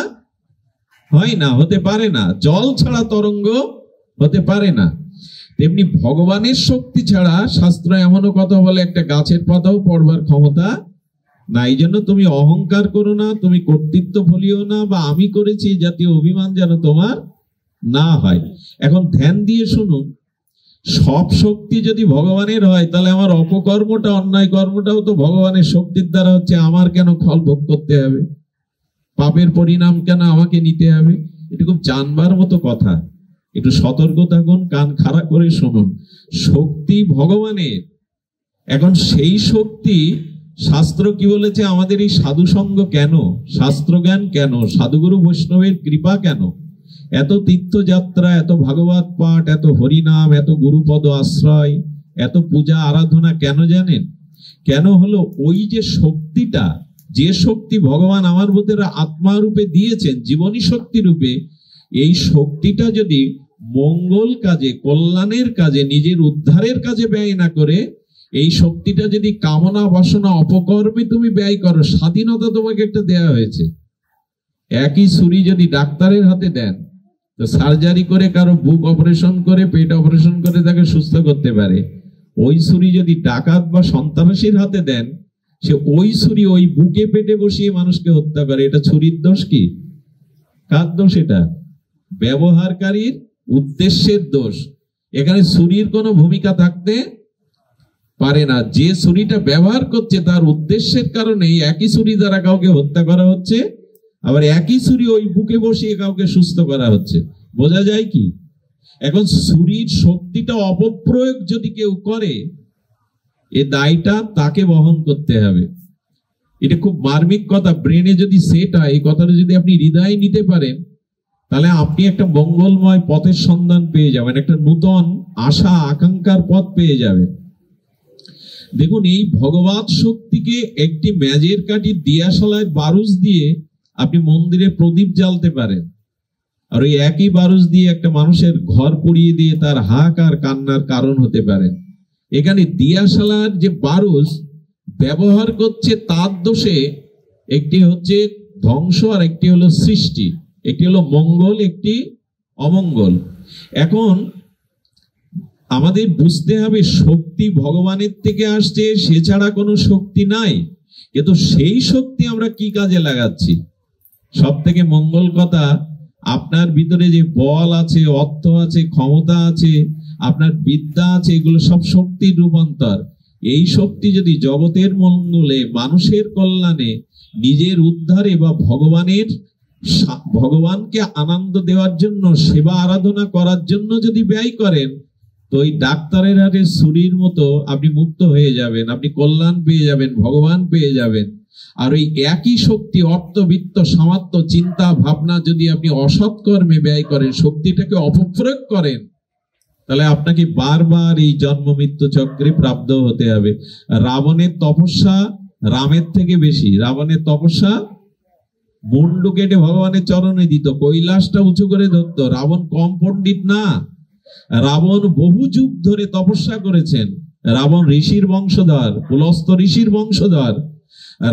হয় না, হতে পারে না। জল ছাড়া তরঙ্গ হতে পারে না। তেমনি ভগবানের শক্তি ছাড়া শাস্ত্র এমনও কথা বলে, একটা গাছের পাতাও পড়বার ক্ষমতা না। এই জন্য তুমি অহংকার করো না, তুমি কর্তৃত্ব বলিও না, বা আমি করেছি জাতীয় অভিমান যেন তোমার না হয়। এখন ধ্যান দিয়ে শুনুন, সব শক্তি যদি ভগবানের হয়, তাহলে আমার অপকর্মটা, অন্যায় কর্মটাও তো ভগবানের শক্তির দ্বারা হচ্ছে। আমার কেন ফল ভোগ করতে হবে? পাপের পরিণাম কেন আমাকে নিতে হবে? এটা খুব জানবার মতো কথা, একটু সতর্ক থাকুন, কান খাড়া করে শুনুন। শক্তি ভগবানের। এখন সেই শক্তি, শাস্ত্র কি বলেছে? আমাদের এই সাধু সঙ্গ কেন, শাস্ত্র জ্ঞান কেন, সাধুগুরু বৈষ্ণবের কৃপা কেন, এত তীর্থযাত্রা, এত ভাগবত পাঠ, এত হরিনাম, এত গুরুপদ আশ্রয়, এত পূজা আরাধনা কেন জানেন? কেন হলো, ওই যে শক্তিটা, যে শক্তি ভগবান আমার ভিতরে আত্মা রূপে দিয়েছেন, জীবনী শক্তি রূপে, এই শক্তিটা যদি মঙ্গল কাজে, কল্যাণের কাজে, নিজের উদ্ধারের কাজে ব্যয় না করে, এই শক্তিটা যদি কামনা বাসনা অপকর্মে তুমি ব্যয় করো, স্বাধীনতা তোমাকে একটা দেয়া হয়েছে। একই ছুরি যদি ডাক্তারের হাতে দেন, তো সার্জারি করে কারো বুক অপারেশন করে, পেট অপারেশন করে তাকে সুস্থ করতে পারে। ওই ছুরি যদি ডাকাত বা সন্ত্রাসীর হাতে দেন, সে ওই ছুরি ওই বুকে পেটে বসিয়ে মানুষকে হত্যা করে। এটা ছুরির দোষ কি? কার দোষ? এটা ব্যবহারকারীর উদ্দেশ্যের দোষ। এখানে ছুরির কোনো ভূমিকা থাকতে পারে না। যে ছুরিটা ব্যবহার করছে তার উদ্দেশ্যের কারণে একই ছুরি দ্বারা কাউকে হত্যা করা হচ্ছে, আবার একই ছুরি ওই বুকে বসিয়ে কাউকে সুস্থ করা হচ্ছে। বোঝা যায় কি? এখন ছুরির শক্তিটা অপপ্রয়োগ যদি কেউ করে, এ দায়টা তাকে বহন করতে হবে। এটা খুব মার্মিক কথা। ব্রেনে যদি সেট হয়, এই কথাটা যদি আপনি হৃদয়ে নিতে পারেন, তাহলে আপনি একটা মঙ্গলময় পথের সন্ধান পেয়ে যাবেন, একটা নূতন আশা আকাঙ্ক্ষার পথ পেয়ে যাবেন। দেখুন, এই ভগবত শক্তিকে একটি ম্যাজের কাঠির দিয়াশালায় বারুস দিয়ে আপনি মন্দিরে প্রদীপ জ্বালতে পারেন, আর ওই একই বারুস দিয়ে একটা মানুষের ঘর পুড়িয়ে দিয়ে তার হাহাকার কান্নার কারণ হতে পারেন। এখানে দিয়াশালার যে বারুস ব্যবহার করছে তার দোষে, একটি হচ্ছে ধ্বংস আর একটি হলো সৃষ্টি, একটি হলো মঙ্গল, একটি অমঙ্গল। এখন আমাদের বুঝতে হবে, শক্তি ভগবানের থেকে আসছে, সে ছাড়া কোনো শক্তি নাই। কিন্তু সেই শক্তি আমরা কি কাজে লাগাচ্ছি? সব থেকে মঙ্গল কথা, আপনার ভিতরে যে বল আছে, অর্থ আছে, ক্ষমতা আছে, আপনার বিদ্যা আছে, এগুলো সব শক্তির রূপান্তর। এই শক্তি যদি জগতের মঙ্গলে, মানুষের কল্যাণে, নিজের উদ্ধারে বা ভগবানকে আনন্দ দেওয়ার জন্য, সেবা আরাধনা করার জন্য যদি ব্যয় করেন, তো ওই ডাক্তারের হাতে ছুরির মতো আপনি মুক্ত হয়ে যাবেন, আপনি কল্যাণ পেয়ে যাবেন, ভগবান পেয়ে যাবেন। আর ওই একই শক্তি, অর্থ, বিত্ত, সামর্থ্য, চিন্তা ভাবনা যদি আপনি অসৎ কর্মে ব্যয় করেন, শক্তিটাকে অপপ্রয়োগ করেন, তাহলে আপনাকে বারবার এই জন্ম মৃত্যু চক্রে প্রাপ্ত হতে হবে। রাবণের তপস্যা রামের থেকে বেশি। রাবণের তপস্যা মুন্ডু কেটে ভগবানের চরণে দিত, কৈলাসটা উঁচু করে ধরত। রাবণ কম পণ্ডিত না, রাবণ বহু যুগ ধরে তপস্যা করেছেন। রাবণ ঋষির বংশধর, পুলস্ত ঋষির বংশধর।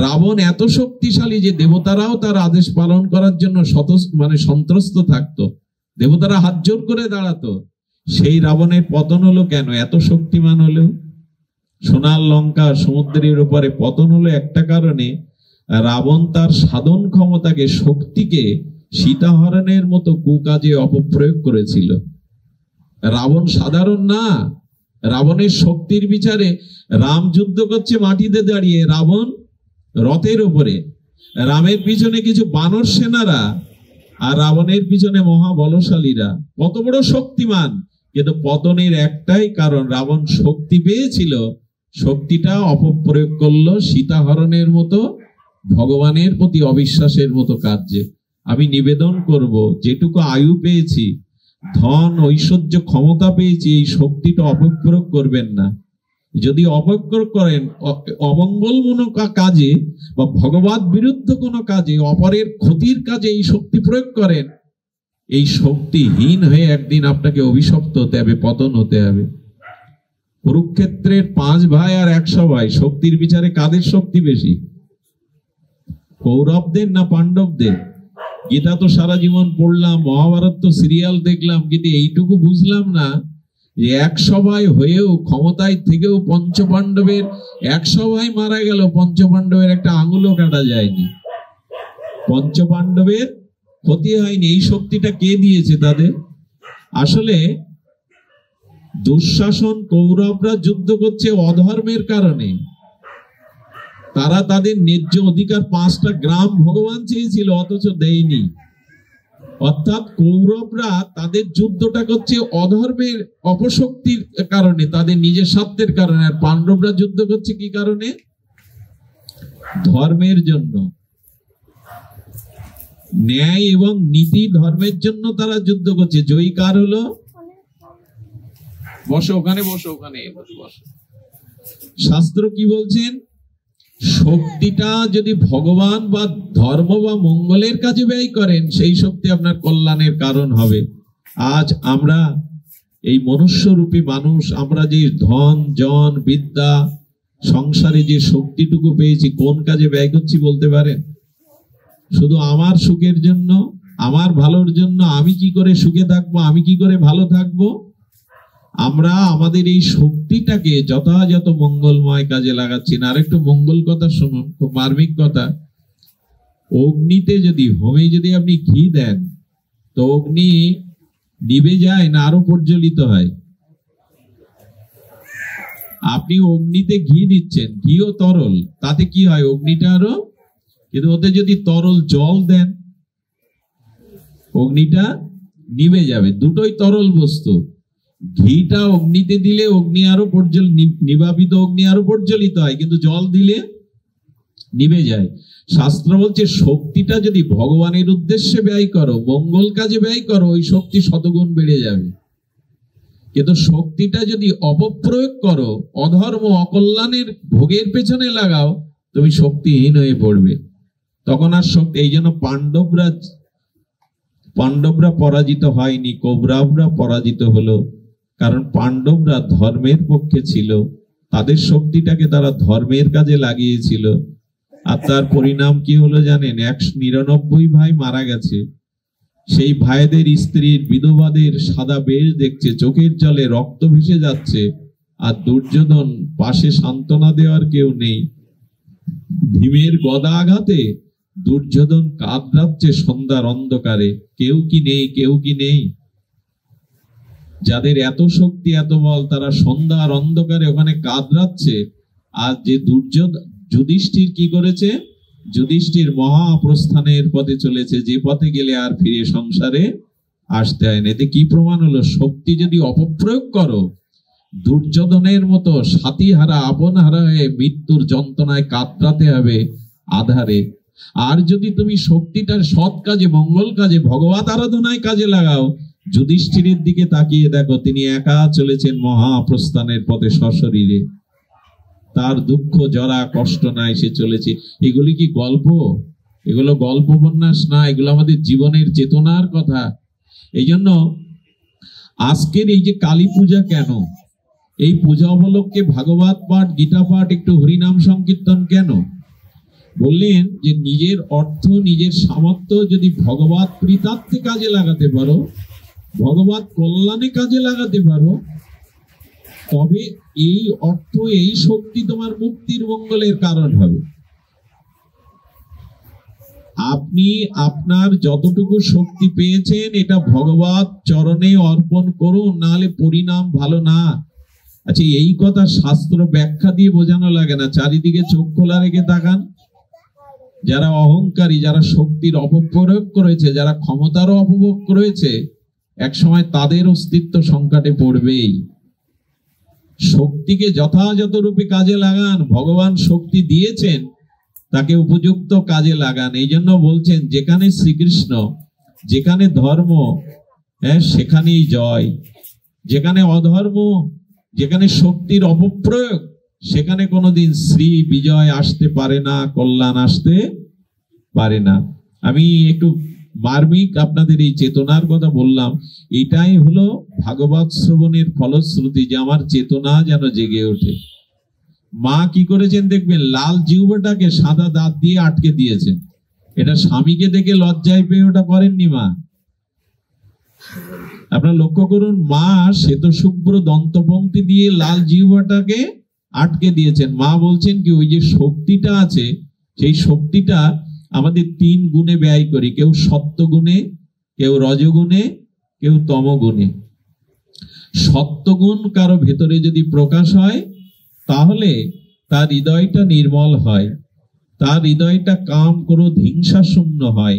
রাবণ এত শক্তিশালী যে দেবতারাও তার আদেশ পালন করার জন্য সন্ত্রস্ত থাকতো, দেবতারা হাত জোর করে দাঁড়াতো। সেই রাবণের পতন হলো কেন? এত শক্তিমান হলেও। সোনার লঙ্কা সমুদ্রের উপরে পতন হলো একটা কারণে, রাবণ তার সাধন ক্ষমতাকে, শক্তিকে সীতাহরণের মতো কুকাজে অপপ্রয়োগ করেছিল। রাবণ সাধারণ না। রাবণের শক্তির বিচারে রাম যুদ্ধ করছে মাটিতে দাঁড়িয়ে, রাবণ রথের উপরে, রামের পিছনে কিছু বানর সেনারা, আর রাবণের পিছনে মহাবলশালীরা। কত বড় শক্তিমান! কিন্তু পতনের একটাই কারণ, রাবণ শক্তি পেয়েছিল, শক্তিটা অপপ্রয়োগ করলো সীতাহরণের মতো, ভগবানের প্রতি অবিশ্বাসের মতো কার্যে। আমি নিবেদন করব, যেটুকু আয়ু পেয়েছি, ধন ঐশ্বর্য ক্ষমতা পেয়েছি, এই শক্তিটা অপপ্রয়োগ করবেন না। যদি অপপ্রয়োগ করেন অমঙ্গলমূলক কাজে বা ভগবত বিরুদ্ধ কোনো কাজে, অপরের ক্ষতির কাজে এই শক্তি প্রয়োগ করেন, এই শক্তিহীন হয়ে একদিন আপনাকে অভিশপ্ত হতে হবে, পতন হতে হবে। কুরুক্ষেত্রের 5 ভাই আর 100 ভাই, শক্তির বিচারে কাদের শক্তি বেশি? কৌরবদের না পাণ্ডবদের? গীতা তো সারা জীবন পড়লাম, মহাভারত তো সিরিয়াল দেখলাম, কিন্তু এইটুকু বুঝলাম না যে 100 ভাই হয়েও, ক্ষমতায় থেকেও পঞ্চপাণ্ডবের 100 ভাই মারা গেল, পঞ্চপাণ্ডবের একটা আঙুলও কাটা যায়নি, পঞ্চপাণ্ডবের ক্ষতি হয়নি। এই শক্তিটা কে দিয়েছে তাদের? আসলে দুঃশাসন, কৌরবরা যুদ্ধ করছে অধর্মের কারণে। তারা তাদের ন্যায্য অধিকার 5টা গ্রাম ভগবান চেয়েছিল, অথচ দেয়নি। অর্থাৎ কৌরবরা তাদের যুদ্ধটা করছে অধর্মের, অপশক্তির কারণে, তাদের নিজের স্বার্থের কারণে। আর পাণ্ডবরা যুদ্ধ করছে কি কারণে? ধর্মের জন্য, ন্যায় এবং নীতি ধর্মের জন্য তারা যুদ্ধ করছে। জয়ী কার হলো? বসো ওখানে, বসো ওখানে, বসো। শাস্ত্র কি বলছেন? শক্তিটা যদি ভগবান বা ধর্ম বা মঙ্গলের কাজে ব্যয় করেন, সেই শক্তি আপনার কল্যাণের কারণ হবে। আজ আমরা এই মনুষ্যরূপী মানুষ, আমরা যে ধন জন বিদ্যা সংসারে যে শক্তিটুকু পেয়েছি, কোন কাজে ব্যয় করছি বলতে পারেন? শুধু আমার সুখের জন্য, আমার ভালোর জন্য, আমি কি করে সুখে থাকবো, আমি কি করে ভালো থাকবো। আমরা আমাদের এই শক্তিটাকে যথাযথ মঙ্গলময় কাজে লাগাচ্ছি না। আরেকটু মঙ্গল কথা শুনুন, খুব মার্মিক কথা। অগ্নিতে যদি, হোমে যদি আপনি ঘি দেন, তো অগ্নি নিভে যায় না আরো প্রজ্বলিত হয়? আপনি অগ্নিতে ঘি দিচ্ছেন, ঘিও তরল, তাতে কি হয়? অগ্নিটা আরো, কিন্তু ওতে যদি তরল জল দেন, অগ্নিটা নিভে যাবে। দুটোই তরল বস্তু। ঘিটা অগ্নিতে দিলে অগ্নি আরো নিবাপিত অগ্নি আরো প্রজ্বলিত হয়, কিন্তু জল দিলে নিভে যায়। শাস্ত্র বলছে শক্তিটা যদি ভগবানের উদ্দেশ্যে ব্যয় করো, মঙ্গল কাজে ব্যয় করো, ওই শক্তি শতগুণ বেড়ে যাবে। কিন্তু শক্তিটা যদি অপপ্রয়োগ করো, অধর্ম অকল্যাণের ভোগের পেছনে লাগাও, তুমি শক্তিহীন হয়ে পড়বে। তখন আর শক্তি। এই জন্য পাণ্ডবরা পরাজিত হয়নি, কৌরবরা পরাজিত হলো। কারণ পাণ্ডবরা ধর্মের পক্ষে ছিল, তাদের শক্তিটাকে তারা ধর্মের কাজে লাগিয়েছিল। আর তার পরিণাম কি হলো জানেন? 199 ভাই মারা গেছে। সেই ভাইদের স্ত্রীর, বিধবাদের সাদা বেশ দেখছে, চোখের জলে রক্ত ভেসে যাচ্ছে, আর দুর্যোধন পাশে সান্ত্বনা দেওয়ার কেউ নেই। ভীমের গদা আঘাতে দুর্যোধন কাঁদছে সন্ধ্যার অন্ধকারে, কেউ কি নেই, কেউ কি নেই। যাদের এত শক্তি এত বল, তারা সন্ধ্যার অন্ধকারে ওখানে কাঁদছে। আর যে যুধিষ্ঠির কি করেছে? যুধিষ্ঠির মহাপ্রস্থানের পথে চলেছে, যে পথে গেলে আর ফিরে সংসারে আসতে হয় না। এতে কি প্রমাণ হলো? শক্তি যদি অপপ্রয়োগ করো, দুর্যোধনের মতো সাথী হারা, আপন হারা হয়ে মৃত্যুর যন্ত্রণায় কাতরাতে হবে আধারে। আর যদি তুমি শক্তিটার সৎ কাজে, মঙ্গল কাজে, ভগবত আরাধনায় কাজে লাগাও, যুধিষ্ঠিরের দিকে তাকিয়ে দেখো, তিনি একা চলেছেন মহাপ্রস্থানের পথে সশরীরে। তার দুঃখ জরা কষ্ট নাই, সে চলেছে। এগুলি কি গল্প? এগুলো গল্প উপন্যাস না, এগুলো আমাদের জীবনের চেতনার কথা। এই জন্য আজকের এই যে কালী পূজা, কেন এই পূজা উপলক্ষে ভাগবত পাঠ, গীতা পাঠ, একটু হরিনাম সংকীর্তন কেন? বললেন যে নিজের অর্থ, নিজের সামর্থ্য যদি ভগবত প্রীতার্থে কাজে লাগাতে পারো, ভগবত কল্যাণে কাজে লাগাতে পারো, তবে এই অর্থ, এই শক্তি তোমার মুক্তির মঙ্গলের কারণ হবে। আপনি আপনার যতটুকু শক্তি পেয়েছেন, এটা ভগবত চরণে অর্পণ করুন, নাহলে পরিণাম ভালো না। আচ্ছা, এই কথা শাস্ত্র ব্যাখ্যা দিয়ে বোঝানো লাগে না। চারিদিকে চোখ খোলা রেখে তাকান। যারা অহংকারী, যারা শক্তির অপপ্রয়োগ করেছে, যারা ক্ষমতারও অপভোগ করেছে, একসময় তাদের অস্তিত্ব সংকটে পড়বেই। শক্তিকে যথাযথ রূপে কাজে লাগান। ভগবান শক্তি দিয়েছেন, তাকে উপযুক্ত কাজে লাগান। এই জন্য বলছেন যেখানে শ্রীকৃষ্ণ, যেখানে ধর্ম, সেখানেই জয়। যেখানে অধর্ম, যেখানে শক্তির অপপ্রয়োগ, সেখানে কোনোদিন শ্রী বিজয় আসতে পারে না, কল্যাণ আসতে পারে না। আমি একটু মার্মিক আপনাদের এই চেতনার কথা বললাম। এটাই হলো ভাগবত শ্রবণের ফলশ্রুতি, যে আমার চেতনা যেন জেগে ওঠে। মা কি করেছেন দেখবেন, লাল জিহ্বাটাকে সাদা দাঁত দিয়ে আটকে দিয়েছেন। এটা স্বামীকে দেখে লজ্জায় পেয়ে ওটা করেননি মা। আপনারা লক্ষ্য করুন, মা শ্বেত শুভ্র দন্তপংক্তি দিয়ে লাল জিহ্বাটাকে আটকে দিয়েছেন। মা বলছেন কি, ওই যে শক্তিটা আছে, সেই শক্তিটা আমাদের 3 গুণে ব্যয় করি। কেউ সত্য গুণে, কেউ রজগুণে, কেউ তমগুণে। সত্যগুণ কারো ভেতরে যদি প্রকাশ হয়, তাহলে তার হৃদয়টা নির্মল হয়, তার হৃদয়টা কাম ক্রোধ হিংসা শূন্য হয়,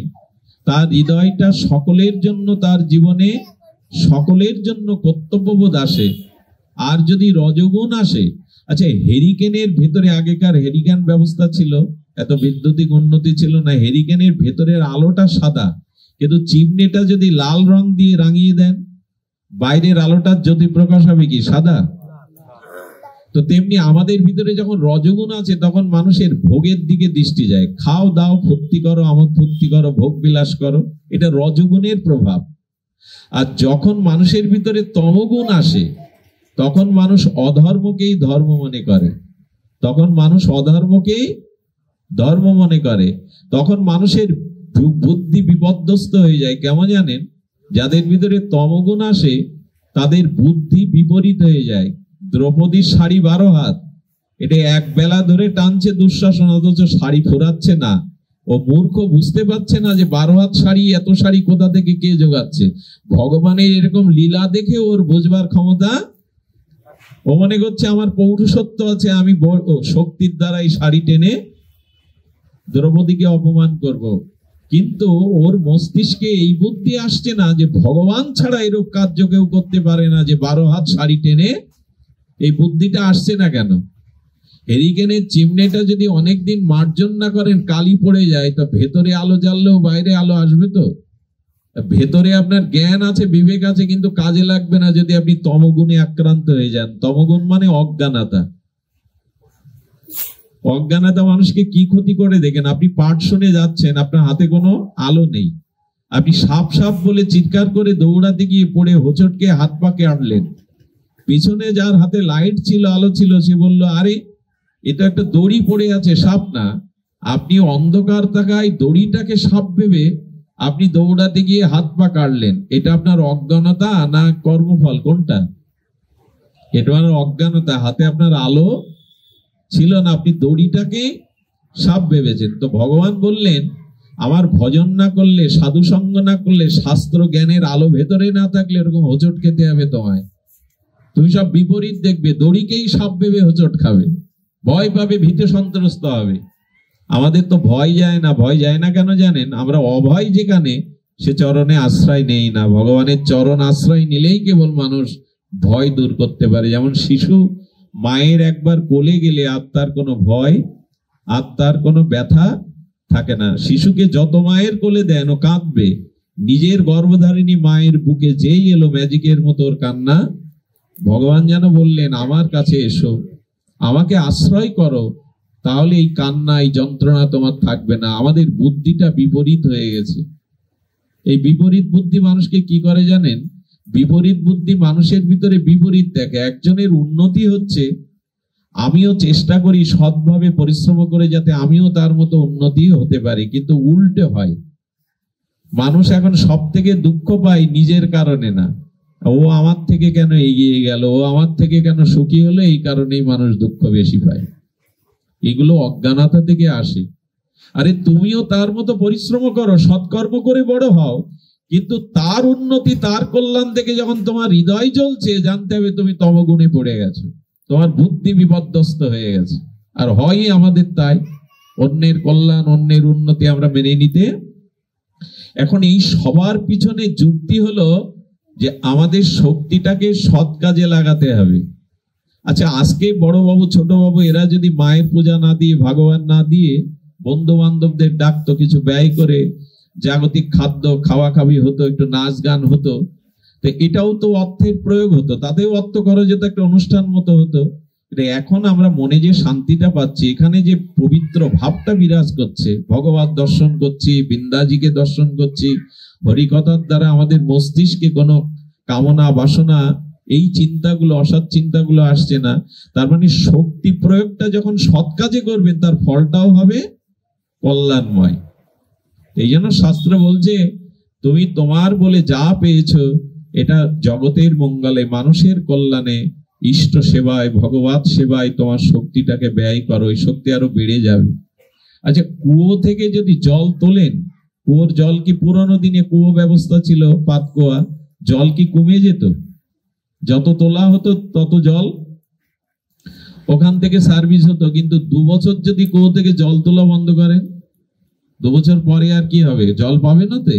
তার হৃদয়টা সকলের জন্য, তার জীবনে সকলের জন্য কর্তব্যবোধ আসে। আর যদি রজগুণ আসে, আচ্ছা হেরিকেনের ভেতরে, আগেকার হেরিকেন ব্যবস্থা ছিল, এত বৈদ্যুতিক উন্নতি ছিল না, হেরিকেনের ভেতরের আলোটা সাদা, কিন্তু চিমনিটা যদি লাল রং দিয়ে রাঙিয়ে দেন, বাইরের আলোটার জ্যোতি প্রকাশ হবে কি সাদা? তো তেমনি আমাদের ভিতরে যখন রজগুণ আছে, তখন মানুষের ভোগের দিকে দৃষ্টি যায়। খাও দাও, ফুর্তি করো, আমোদ ফুর্তি করো, ভোগ বিলাস করো, এটা রজগুণের প্রভাব। আর যখন মানুষের ভিতরে তমগুণ আসে, তখন মানুষ অধর্মকেই ধর্ম মনে করে, তখন মানুষ অধর্মকেই ধর্ম মনে করে, তখন মানুষের বুদ্ধি বিপর্যস্ত হয়ে যায়। কেমন জানেন, যাদের ভিতরে তমগুণ আসে তাদের বুদ্ধি বিপরীত হয়ে যায়। দ্রৌপদীর শাড়ি 12 হাত, এটা এক বেলা ধরে টানছে দুঃশাসন, অথচ শাড়ি ফোরাচ্ছে না। ও মূর্খ, বুঝতে পারছে না যে 12 হাত শাড়ি, এত শাড়ি কোথা থেকে কে জোগাচ্ছে। ভগবানের এরকম লীলা দেখে ওর বুঝবার ক্ষমতা, ও মনে করছে আমার পৌরুষত্ব আছে, আমি শক্তির দ্বারা এই শাড়ি টেনে দ্রৌপদীকে অপমান করব। কিন্তু ওর মস্তিষ্কে এই বুদ্ধি আসছে না যে ভগবান ছাড়া এরূপ কার্য কেউ করতে পারে না, যে 12 হাত শাড়ি টেনে। এই বুদ্ধিটা আসছে না কেন? হেরিকেনের চিমনেটা যদি অনেকদিন মার্জন না করেন, কালি পড়ে যায়, তো ভেতরে আলো জ্বাললেও বাইরে আলো আসবে। তো ভেতরে আপনার জ্ঞান আছে, বিবেক আছে, কিন্তু কাজে লাগবে না যদি আপনি তমগুণে আক্রান্ত হয়ে যান। তমগুণ মানে অজ্ঞানতা। অজ্ঞানতা মানুষকে কি ক্ষতি করে দেখেন। আপনি পাঠ শুনে যাচ্ছেন, আপনার হাতে কোনো আলো নেই, আপনি সাপ সাপ বলে চিৎকার করে দৌড়াতে গিয়ে পড়ে হোঁচটকে হাত পাকে আনলেন। পিছনে যার হাতে লাইট ছিল, আলো ছিল, সে বলল, আরে এটা একটা দড়ি পড়ে আছে, সাপ না। আপনি অন্ধকার থাকায় দড়িটাকে সাপ ভেবে আপনি দৌড়াতে গিয়ে হাত পা কাটলেন। এটা আপনার অজ্ঞানতা না কর্মফল, কোনটা? এটা আপনার অজ্ঞানতা। হাতে আপনার আলো ছিল না, আপনি দড়িটাকে সাপ ভেবেছেন। তো ভগবান বললেন, আমার ভজন না করলে, সাধু সঙ্গ না করলে, শাস্ত্র জ্ঞানের আলো ভেতরে না থাকলে এরকম হোঁচট খেতে হবে তোমায়। তুমি সব বিপরীত দেখবে, দড়িকেই সাপ ভেবে হোঁচট খাবে, ভয় পাবে, ভীতে সন্ত্রস্ত হবে। আমাদের তো ভয় যায় না। ভয় যায় না কেন জানেন? আমরা অভয় যেখানে, সে চরণে আশ্রয় নেই না। ভগবানের চরণ আশ্রয় নিলেই কেবল মানুষ ভয় দূর করতে পারে। যেমন শিশু মায়ের একবার কোলে গেলে আত্মার কোনো ভয়, আত্মার কোনো ব্যথা থাকে না। শিশুকে যত মায়ের কোলে দেন ও কাঁদবে, নিজের গর্ভধারিণী মায়ের বুকে যেই এলো, ম্যাজিকের মতো ওর কান্না। ভগবান যেন বললেন, আমার কাছে এসো, আমাকে আশ্রয় করো, তাহলে এই কান্না, এই যন্ত্রণা তোমার থাকবে না। আমাদের বুদ্ধিটা বিপরীত হয়ে গেছে। এই বিপরীত বুদ্ধি মানুষকে কি করে জানেন? বিপরীত বুদ্ধি মানুষের ভিতরে বিপরীত দেখে। একজনের উন্নতি হচ্ছে, আমিও চেষ্টা করি সৎভাবে পরিশ্রম করে যাতে আমিও তার মতো উন্নতি হতে পারি, কিন্তু উল্টে হয়। মানুষ এখন সব থেকে দুঃখ পায় নিজের কারণে না। ও আমার থেকে কেন এগিয়ে গেল, ও আমার থেকে কেন সুখী হলো, এই কারণেই মানুষ দুঃখ বেশি পায়। এগুলো অজ্ঞানতা থেকে আসে। আরে তুমিও তার মতো পরিশ্রম করো, সৎকর্ম করে বড় হও, কিন্তু তার উন্নতি, তার কল্যাণ থেকে যখন তোমার হৃদয় জ্বলছে, জানতে হবে তুমি তমগুণে পড়ে গেছো, তোমার বুদ্ধি বিপর্যস্ত হয়ে গেছে। আর হয় আমাদের তাই, অন্যের কল্যাণ, অন্যের উন্নতি আমরা মেনে নিতে। এখন এই সবার পিছনে যুক্তি হলো যে আমাদের শক্তিটাকে সৎ কাজে লাগাতে হবে। আচ্ছা, আজকে বড় বাবু, ছোট বাবু এরা যদি মায়ের পূজা না দিয়ে, ভগবান না দিয়ে বন্ধু বান্ধবদের ডাকতো, কিছু ব্যয় করে জাগতিক খাদ্য খাওয়া খাওয়ি হতো, একটু নাচ গান হতো। তো এটাও তো অর্থের প্রয়োগ হতো, তাতেও অর্থ খরচ হতো, একটা অনুষ্ঠান মতো হতো। এখন আমরা মনে যে শান্তিটা পাচ্ছি, এখানে যে পবিত্র ভাবটা বিরাজ করছে, ভগবত দর্শন করছি, বৃন্দাজিকে দর্শন করছি, হরিকথার দ্বারা আমাদের মস্তিষ্কে কোনো কামনা বাসনা এই চিন্তাগুলো, অসৎ চিন্তাগুলো আসছে না। তার মানে শক্তি প্রয়োগটা যখন সৎ কাজে করবেন, তার ফলটাও হবে কল্যাণময়। এই জন্য শাস্ত্র বলছে, তুমি তোমার বলে যা পেয়েছো এটা জগতের মঙ্গলে, মানুষের কল্যাণে, ইষ্ট সেবায়, ভগবত সেবায় তোমার শক্তিটাকে ব্যয় করো, এই শক্তি আরো বেড়ে যাবে। আচ্ছা, কুয়ো থেকে যদি জল তোলেন, কুয়োর জল কি পুরনো দিনে কুয়ো ব্যবস্থা ছিল, পাত কুয়া, জল কি কমে যেত? যত তোলা হতো তত জল ওখান থেকে সার্ভিস হতো। কিন্তু 2 বছর যদি কুয়ো থেকে জল তোলা বন্ধ করেন, 2 বছর পরে আর কি হবে? জল পাবে না, তে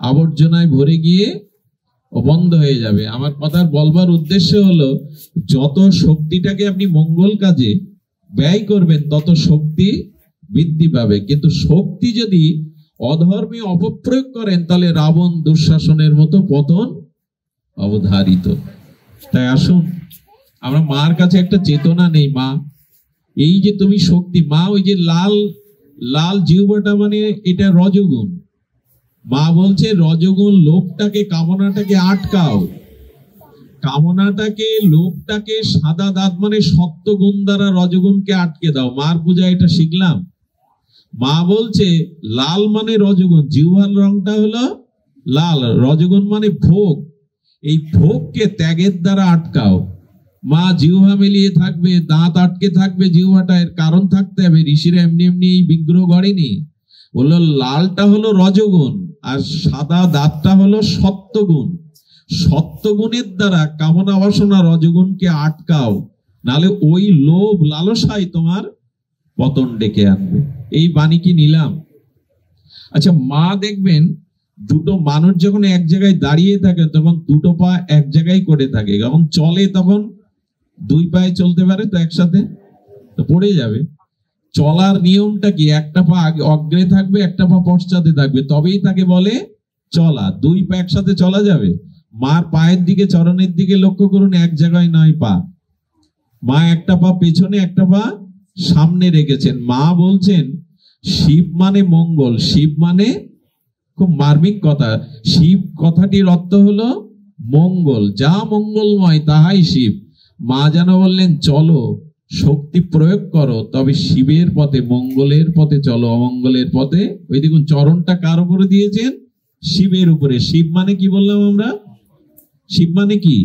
আবর্জনায় ভরে গিয়ে ও বন্ধ হয়ে যাবে। আমার কথার বলবার উদ্দেশ্য হলো, যত শক্তিটাকে আপনি মঙ্গল কাজে ব্যয় করবেন তত শক্তি বৃদ্ধি পাবে। কিন্তু শক্তি যদি অধর্মে অপপ্রয়োগ করেন, তাহলে রাবণ দুঃশাসনের মতো পতন অবধারিত। তাই আসুন, আমরা মার কাছে একটা চেতনা নেই। মা, এই যে তুমি শক্তি, মা ওই যে লাল লাল জিহ্বাটা, মানে এটা রজগুণ। মা বলছে রজগুণ লোভটাকে, কামনাটাকে আটকাও, কামনাটাকে, লোভটাকে, সাদা দাঁত মানে সত্যগুণ দ্বারা রজগুণকে আটকে দাও। মার পূজা এটা শিখলাম। মা বলছে লাল মানে রজগুণ, জিহ্বার রংটা হলো লাল, রজগুণ মানে ভোগ, এই ভোগকে ত্যাগের দ্বারা আটকাও। মা জিহ্বা মেলিয়ে থাকবে, দাঁত আটকে থাকবে, জিহ্বাটা এর কারণ থাকতে হবে। ঋষিরা এমনি এমনি এই বিগ্রহ গড়েনি। বললো লালটা হলো রজগুণ আর সাদা দাঁতটা হলো সত্যগুণ। সত্যগুণের দ্বারা কামনা বাসনা রজগুণকে আটকাও, নালে ওই লোভ লালসাই তোমার পতন ডেকে আনবে। এই বাণী কি নিলাম? আচ্ছা, মা দেখবেন দুটো মানুষ যখন এক জায়গায় দাঁড়িয়ে থাকে তখন দুটো পা এক জায়গায় করে থাকে, যখন চলে তখন 2 পায়ে চলতে পারে তো একসাথে? তো পড়ে যাবে। চলার নিয়মটা কি? একটা পা অগ্রে থাকবে, একটা পা পশ্চাতে থাকবে, তবেই তাকে বলে চলা। 2 পা একসাথে চলা যাবে? মার পায়ের দিকে, চরণের দিকে লক্ষ্য করুন, এক জায়গায় নয় পা। মা একটা পা পেছনে, একটা পা সামনে রেখেছেন। মা বলছেন শিব মানে মঙ্গল। শিব মানে, খুব মার্মিক কথা, শিব কথাটির অর্থ হলো মঙ্গল, যা মঙ্গলময় তাহাই শিব। মা যেন বললেন চলো, শক্তি প্রয়োগ করো, তবে শিবের পথে, মঙ্গলের পথে চলো, অমঙ্গলের পথে। ওই দেখুন, চরণটা কার উপরে দিয়েছেন? শিবের উপরে। শিব মানে কি বললাম আমরা? শিব মানে কি?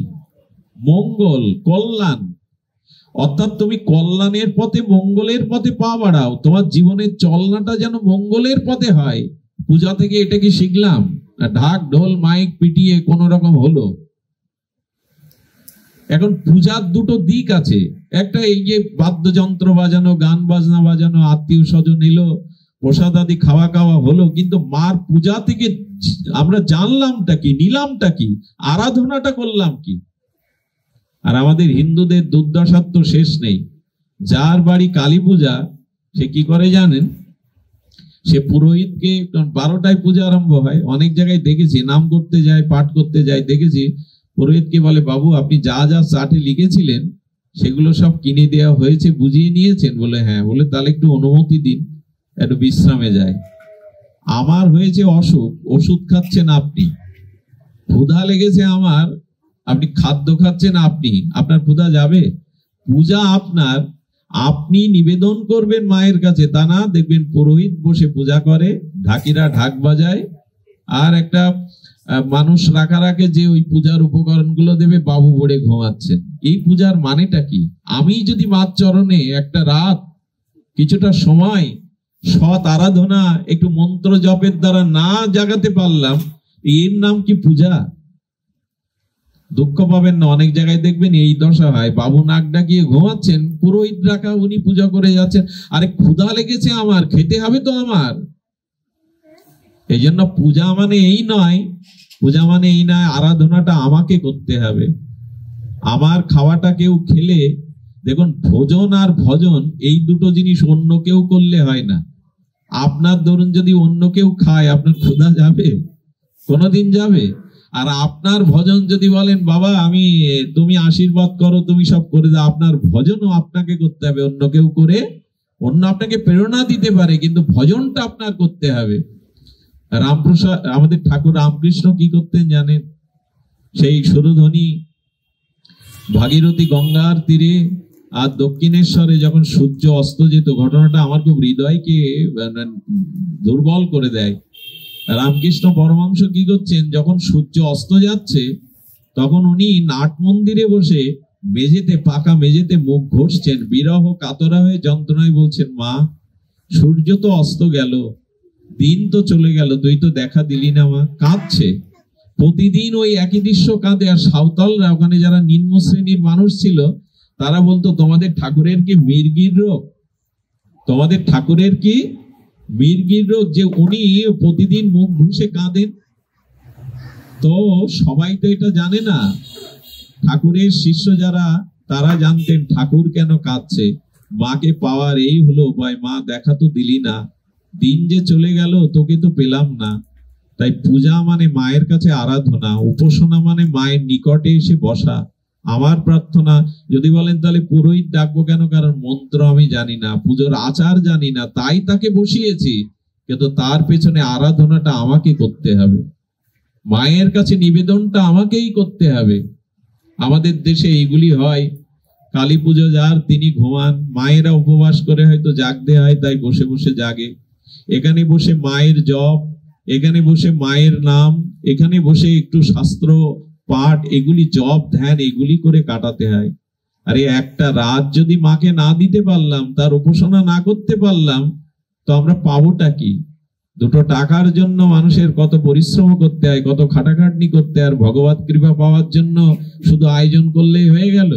মঙ্গল, কল্যাণ। অর্থাৎ তুমি কল্যাণের পথে, মঙ্গলের পথে পা বাড়াও, তোমার জীবনের চলনাটা যেন মঙ্গলের পথে হয়। পূজা থেকে এটা কি শিখলাম? ঢাক ঢোল মাইক পিটিয়ে কোন রকম হলো? এখন পূজার দুটো দিক আছে। একটা এই যে বাদ্যযন্ত্র বাজানো, গান বাজনা বাজানো, আত্মীয় স্বজন এলো, প্রসাদ আদি খাওয়া খাওয়া হলো, কিন্তু মার পূজা থেকে আমরা জানলামটা কি, নিলামটা কি, আরাধনাটা করলাম কি? আর আমাদের হিন্দুদের দুর্দশার তো শেষ নেই। যার বাড়ি কালী পূজা, সে কি করে জানেন? সে পুরোহিতকে, 12টায় পূজা আরম্ভ হয়, অনেক জায়গায় দেখেছি, নাম করতে যায়, পাঠ করতে যায়, দেখেছি পুরোহিতকে বলে, বাবু আপনি যা যা চাটে লিখেছিলেন সেগুলো সব কিনে দেওয়া হয়েছে, বুঝিয়ে নিয়েছেন? বলে হ্যাঁ। বলে তাহলে একটু অনুমতি দিন, একটু বিশ্রামে যায়। আমার হয়েছে অসুখ, ওষুধ খাচ্ছেন আপনি, ক্ষুধা লেগেছে আমার, আপনি খাদ্য খাচ্ছেন আপনি, আপনার ক্ষুধা যাবে? পূজা আপনার, আপনি নিবেদন করবেন মায়ের কাছে, তা না দেখবেন পুরোহিত বসে পূজা করে, ঢাকিরা ঢাক বাজায়, আর একটা মানুষ রাখে যে ওই পূজার উপকরণগুলো দেবে, বাবু পড়ে ঘুমাচ্ছেন। এই পূজার মানেটা কি? আমি যদি মার চরণে একটা রাত, কিছুটা সময় সৎ আরাধনা, একটু মন্ত্র জপের দ্বারা না জাগাতে পারলাম, এর নাম কি পূজা? দুঃখ পাবেন না, অনেক জায়গায় দেখবেন এই দশা হয়, বাবু নাক ডাকিয়ে ঘুমাচ্ছেন, পুরোহিত রাখা, উনি পূজা করে যাচ্ছেন। আরে ক্ষুধা লেগেছে আমার, খেতে হবে তো আমার। এই জন্য পূজা মানে এই নয়, পূজা মানে এই নয় আরাধনাটা আমাকে করতে হবে। আমার খাওয়াটা কেউ খেলে দেখুন, ভোজন আর ভজন এই দুটো জিনিস অন্য কেউ করলে হয় না। আপনার ধরুন যদি অন্য কেউ খায়, আপনার ক্ষুধা যাবে? কোনোদিন যাবে? আর আপনার ভজন যদি বলেন বাবা তুমি আশীর্বাদ করো, তুমি সব করে দাও, আপনার ভজনও আপনাকে করতে হবে। অন্য কেউ করে, অন্য আপনাকে প্রেরণা দিতে পারে, কিন্তু ভজনটা আপনার করতে হবে। রামপ্রসাদ, আমাদের ঠাকুর রামকৃষ্ণ কি করতেন জানেন? সেই সুরধ্বনি ভাগীরথী গঙ্গার তীরে আর দক্ষিণেশ্বরে যখন সূর্য অস্ত যেত, ঘটনাটা আমার খুব হৃদয়কে দুর্বল করে দেয়। রামকৃষ্ণ পরমহংস কি করছেন, যখন সূর্য অস্ত যাচ্ছে তখন উনি নাট মন্দিরে বসে মেঝেতে, পাকা মেঝেতে মুখ ঘষছেন, বিরহ কাতরা হয়ে যন্ত্রণায় বলছেন, মা সূর্য তো অস্ত গেল, দিন তো চলে গেল, তুই তো দেখা দিলি না মা। কাঁদছে প্রতিদিন, ওই একই দৃশ্য কাঁদে। আর সাঁওতালরা, ওখানে যারা নিম্ন শ্রেণীর মানুষ ছিল, তারা বলতো তোমাদের ঠাকুরের কি মির্গির রোগ? তোমাদের ঠাকুরের কি মির্গির রোগ যে উনি প্রতিদিন মুখ ঘুষে কাঁদেন? তো সবাই তো এটা জানে না। ঠাকুরের শিষ্য যারা, তারা জানতেন ঠাকুর কেন কাঁদছে। মাকে পাওয়ার এই হলো উপায়, মা দেখা তো দিলি না, দিন যে চলে গেল, তোকে তো পেলাম না। তাই পূজা মানে মায়ের কাছে আরাধনা, উপাসনা মানে মায়ের নিকটে এসে বসা। আমার প্রার্থনা, যদি বলেন তাহলে পুরোহিত ডাকবো কেন? কারণ মন্ত্র আমি জানি না, পুজোর আচার জানি না, তাই তাকে বসিয়েছি, কিন্তু তার পেছনে আরাধনাটা আমাকে করতে হবে, মায়ের কাছে নিবেদনটা আমাকেই করতে হবে। আমাদের দেশে এইগুলি হয়। কালী পুজো যার, তিনি ঘুমান, মায়েরা উপবাস করে হয়তো জাগতে হয়, তাই বসে বসে জাগে। এখানে বসে মায়ের জপ, এখানে বসে মায়ের নাম, এখানে বসে একটু শাস্ত্র পাঠ, এগুলি জপ ধ্যান, এগুলি করে কাটাতে হয়। আরে একটা রাত যদি মাকে না দিতে পারলাম, তার উপাসনা না করতে পারলাম, তো আমরা পাবোটা কি? দুটো টাকার জন্য মানুষের কত পরিশ্রম করতে হয়, কত খাটাখাটনি করতে হয়, আর ভগবত কৃপা পাওয়ার জন্য শুধু আয়োজন করলেই হয়ে গেল?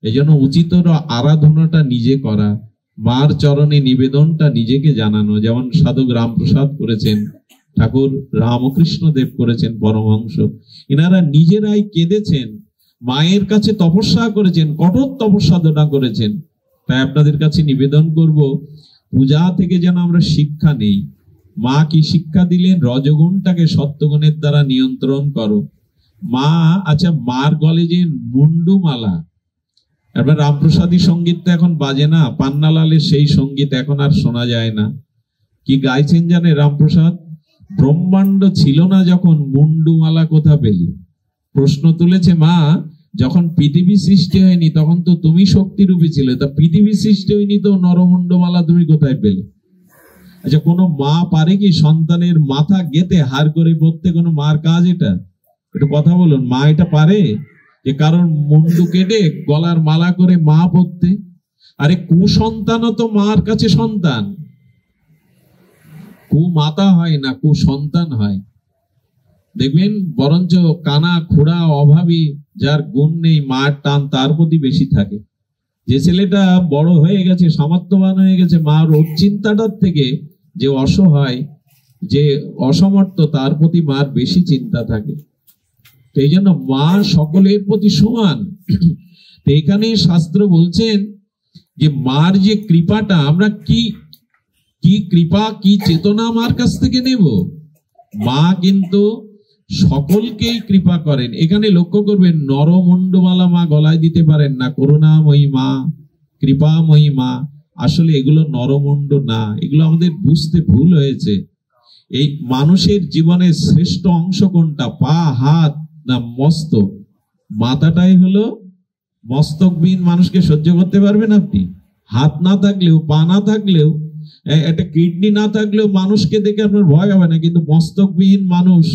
এই জন্য উচিত আরাধনাটা নিজে করা, মার চরণে নিবেদনটা নিজেকে জানানো। যেমন সাধক রামপ্রসাদ করেছেন, ঠাকুর রামকৃষ্ণ দেব করেছেন, পরমহংস, এনারা নিজেরাই কেঁদেছেন, মায়ের কাছে তপস্যা করেছেন, কঠোর তপস্যাধনা করেছেন। তাই আপনাদের কাছে নিবেদন করব, পূজা থেকে যেন আমরা শিক্ষা নেই। মা কি শিক্ষা দিলেন? রজগুণটাকে সত্যগুণের দ্বারা নিয়ন্ত্রণ করো। মা, আচ্ছা, মার গলে যে মুন্ডুমালা, এবার রামপ্রসাদী সঙ্গীত তো এখন বাজে না, পান্নালালের সেই সঙ্গীত এখন আর শোনা যায় না। কি গাইছেন জানে রামপ্রসাদ? ব্রহ্মাণ্ড ছিল না যখন, মুন্ডুমালা কোথা পেলি? প্রশ্ন তুলেছে মা, যখন পৃথিবী সৃষ্টি হয়নি তখন তো তুমি শক্তিরূপী ছিলে, তা পৃথিবী সৃষ্টি হয়নি তো নরমুন্ডমালা তুমি কোথায় পেলে? আচ্ছা, কোনো মা পারে কি সন্তানের মাথা গেতে হার করে পড়তে? কোনো মার কাজ এটা? একটু কথা বলুন, মা এটা পারে যে কারণ মুন্ডু কেটে গলার মালা করে মা পড়তে? আরে কুসন্তানও তো মার কাছে সন্তান, কুমাতা হয় না, কুসন্তান হয়। দেখবেন বরঞ্চ কানা খোড়া অভাবী, যার গুণ নেই, মার টান তার প্রতি বেশি থাকে। যে ছেলেটা বড় হয়ে গেছে, সামর্থ্যবান হয়ে গেছে, মার ওর চিন্তাটার থেকে যে অসহায়, যে অসমর্থ, তার প্রতি মার বেশি চিন্তা থাকে। তো এই জন্য মা সকলের প্রতি সমান। তো এখানে শাস্ত্র বলছেন যে মার যে কৃপাটা, আমরা কি কৃপা, কি চেতনা মার কাছ থেকে নেব? মা কিন্তু সকলকেই কৃপা করেন। এখানে লক্ষ্য করবেন, নরমুন্ডমালা মা গলায় দিতে পারেন না, করুণাময়ী মা, কৃপাময়ী মা। আসলে এগুলো নরমুন্ড না, এগুলো আমাদের বুঝতে ভুল হয়েছে। এই মানুষের জীবনের শ্রেষ্ঠ অংশ কোনটা? পা, হাত না মস্তক? মাথাটাই হলো মস্তকবিহীন মানুষকে সহ্য করতে পারবেন আপনি? হাত না থাকলেও, পা না থাকলেও, একটা কিডনি না থাকলেও মানুষকে দেখে আপনার ভয় হবে না, কিন্তু মস্তকবিহীন মানুষ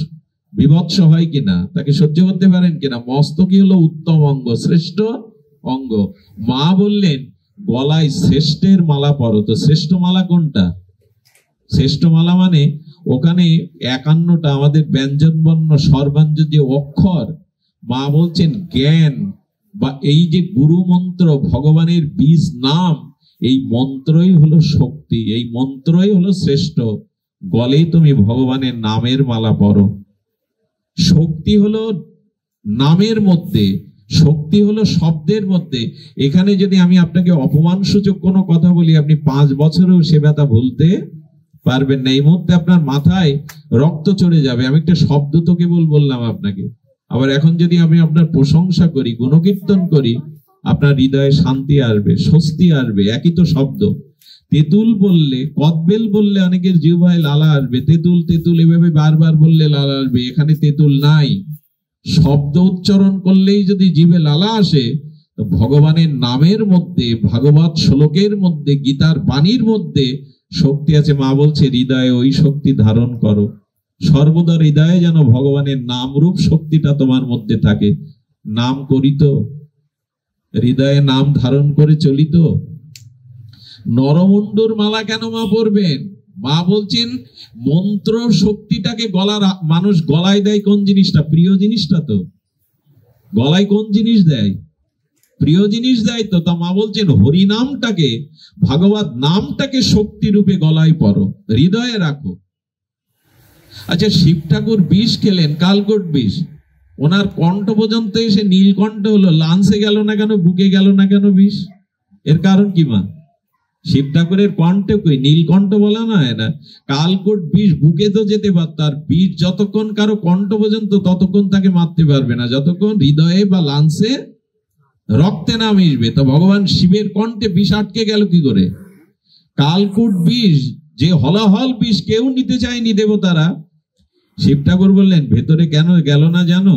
বিভৎস হয় কিনা, তাকে সহ্য করতে পারেন কিনা? মস্তকই হলো উত্তম অঙ্গ, শ্রেষ্ঠ অঙ্গ। মা বললেন গলায় শ্রেষ্ঠের মালা পরো। তো শ্রেষ্ঠ মালা কোনটা? শ্রেষ্ঠ মালা মানে ওখানে 51টা আমাদের ব্যঞ্জন বর্ণ স্বরব্যঞ্জন যে অক্ষর, মা বলছেন জ্ঞান বা এই যে গুরু মন্ত্র, ভগবানের বীজ নাম, এই মন্ত্রই হলো শক্তি, এই মন্ত্রই হলো শ্রেষ্ঠ। গলে তুমি ভগবানের নামের মালা পরো। শক্তি হলো নামের মধ্যে, শক্তি হলো শব্দের মধ্যে। এখানে যদি আমি আপনাকে অপমানসূচক কোনো কথা বলি, আপনি 5 বছরেও সে ব্যথা ভুলতে পারবেন না। এই মুহূর্তে আপনার মাথায় রক্ত চড়ে যাবে। আমি একটা শব্দ তো কেবল বললাম আপনাকে। আবার এখন যদি আমি আপনার প্রশংসা করি, গুণকীর্তন করি, আপনার হৃদয়ে শান্তি আসবে, স্বস্তি আসবে। একই তো শব্দ। তেঁতুল বললে, কদবেল বললে অনেকের জিহ্বায় লালা আসবে। তেঁতুল তেঁতুল এভাবে বারবার বললে লালা আসবে। এখানে তেঁতুল নাই। শব্দ উচ্চারণ করলেই যদি জিভে লালা আসে, তো ভগবানের নামের মধ্যে, ভাগবত শ্লোকের মধ্যে, গীতার বাণীর মধ্যে শক্তি আছে। মা বলছে হৃদয়ে ওই শক্তি ধারণ করো। সর্বদা হৃদয়ে যেন ভগবানের নামরূপ শক্তিটা তোমার মধ্যে থাকে। নাম করি তো, হৃদয়ে নাম ধারণ করে চলি তো। নরমুণ্ডুর মালা কেন মা পরবেন? মা বলছেন মন্ত্র শক্তিটাকে গলার মানুষ গলায় দেয় কোন জিনিসটা? প্রিয় জিনিসটা তো। গলায় কোন জিনিস দেয়? প্রিয় জিনিস দেয় তো। তা মা বলছেন হরি নামটাকে, ভাগবত নামটাকে শক্তি রূপে গলায় পরো, হৃদয়ে রাখো। আচ্ছা, শিব ঠাকুর বিষ খেলেন, কালকোট বিষ। ওনার কণ্ঠ পর্যন্ত এসে নীলকণ্ঠ হলো, লাঞ্চে গেল না কেন, বুকে গেল না কেন বিষ? এর কারণ কি মা? শিব ঠাকুরের কণ্ঠে কই নীলকণ্ঠ বলা না হয় না? কালকোট বিষ বুকে তো যেতে পারত। আর বিষ যতক্ষণ কারো কণ্ঠ পর্যন্ত, ততক্ষণ তাকে মারতে পারবে না, যতক্ষণ হৃদয়ে বা লাঞ্চে রক্তে না মিশবে। তো ভগবান শিবের কণ্ঠে বিষ আটকে গেল কি করে? কালকূট বিষ, যে হলাহল বিষ কেউ নিতে চায়নি দেবতারা। শিব ঠাকুর বললেন ভেতরে কেন গেল না জানো?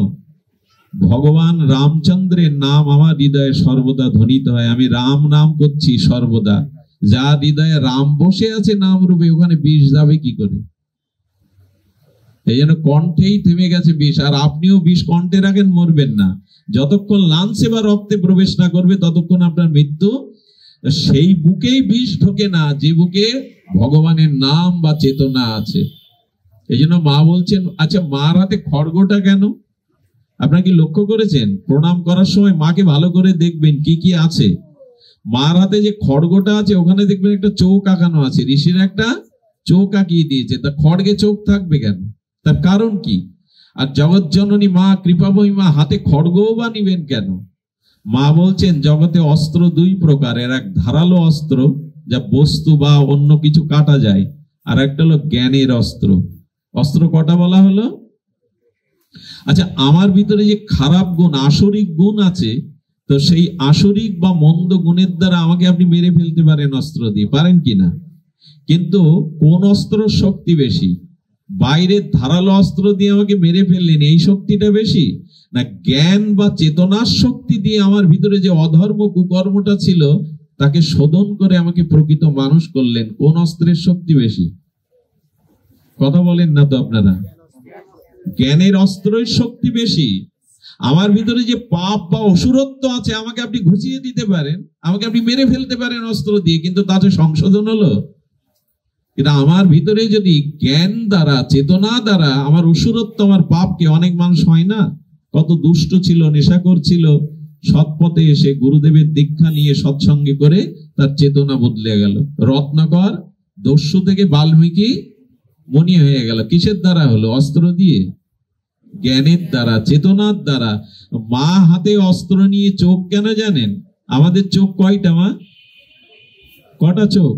ভগবান রামচন্দ্রের নাম আমার হৃদয়ে সর্বদা ধ্বনিত হয়। আমি রাম নাম করছি সর্বদা। যার হৃদয়ে রাম বসে আছে নাম রূপে, ওখানে বিষ যাবে কি করে? এই জন্য কণ্ঠেই থেমে গেছে বিষ। আর আপনিও বিষ কণ্ঠে রাখেন, মরবেন না। যতক্ষণ লাঞ্চে বা রক্তে প্রবেশ না করবে, ততক্ষণ আপনার মৃত্যু। সেই বুকেই বিষ ঢোকে না যে বুকে ভগবানের নাম বা চেতনা আছে। এই জন্য মা বলছেন, আচ্ছা মার হাতে খড়গটা কেন? আপনারা কি লক্ষ্য করেছেন? প্রণাম করার সময় মাকে ভালো করে দেখবেন কি কি আছে। মার হাতে যে খড়গটা আছে, ওখানে দেখবেন একটা চোখ আঁকানো আছে। ঋষির একটা চোখ আঁকিয়ে দিয়েছে। তা খড়গে চোখ থাকবে কেন? তার কারণ কি? আর জগৎ জননী মা, কৃপাময়ী মা হাতে খড়গও বা নিবেন কেন? মা বলছেন জগতে অস্ত্র 2 প্রকারের। এক ধারালো অস্ত্র, যা বস্তু বা অন্য কিছু কাটা যায়। আর একটা হলো জ্ঞানের অস্ত্র। অস্ত্র কটা বলা হলো? আচ্ছা, আমার ভিতরে যে খারাপ গুণ, আসরিক গুণ আছে, তো সেই আসরিক বা মন্দ গুণের দ্বারা আমাকে আপনি মেরে ফেলতে পারেন অস্ত্র দিয়ে, পারেন কিনা? কিন্তু কোন অস্ত্র শক্তি বেশি? বাইরের ধারালো অস্ত্র দিয়ে আমাকে মেরে ফেললেন, এই শক্তিটা বেশি, না জ্ঞান বা চেতনার শক্তি দিয়ে আমার ভিতরে যে অধর্ম কুকর্মটা ছিল তাকে শোধন করে আমাকে প্রকৃত মানুষ করলেন? কোন অস্ত্রের শক্তি বেশি? কথা বলেন না তো আপনারা। জ্ঞানের অস্ত্রের শক্তি বেশি। আমার ভিতরে যে পাপ বা অসুরত্ব আছে, আমাকে আপনি ঘুচিয়ে দিতে পারেন, আমাকে আপনি মেরে ফেলতে পারেন অস্ত্র দিয়ে, কিন্তু তাতে সংশোধন হলো? কিন্তু আমার ভিতরে যদি জ্ঞান দ্বারা, চেতনা দ্বারা আমার অসুরত্ব, আমার পাপকে, অনেক মানুষ হয় না কত দুষ্ট ছিল, নেশাখোর ছিল, সৎপথে এসে গুরুদেবের দীক্ষা নিয়ে সৎসঙ্গে করে তার চেতনা বদলে গেল। রত্নাকর দস্যু থেকে বাল্মীকি মনি হয়ে গেল। কিসের দ্বারা হলো? অস্ত্র দিয়ে, জ্ঞানের দ্বারা, চেতনার দ্বারা। মা হাতে অস্ত্র নিয়ে চোখ কেন জানেন? আমাদের চোখ কয়টা মা? কটা চোখ?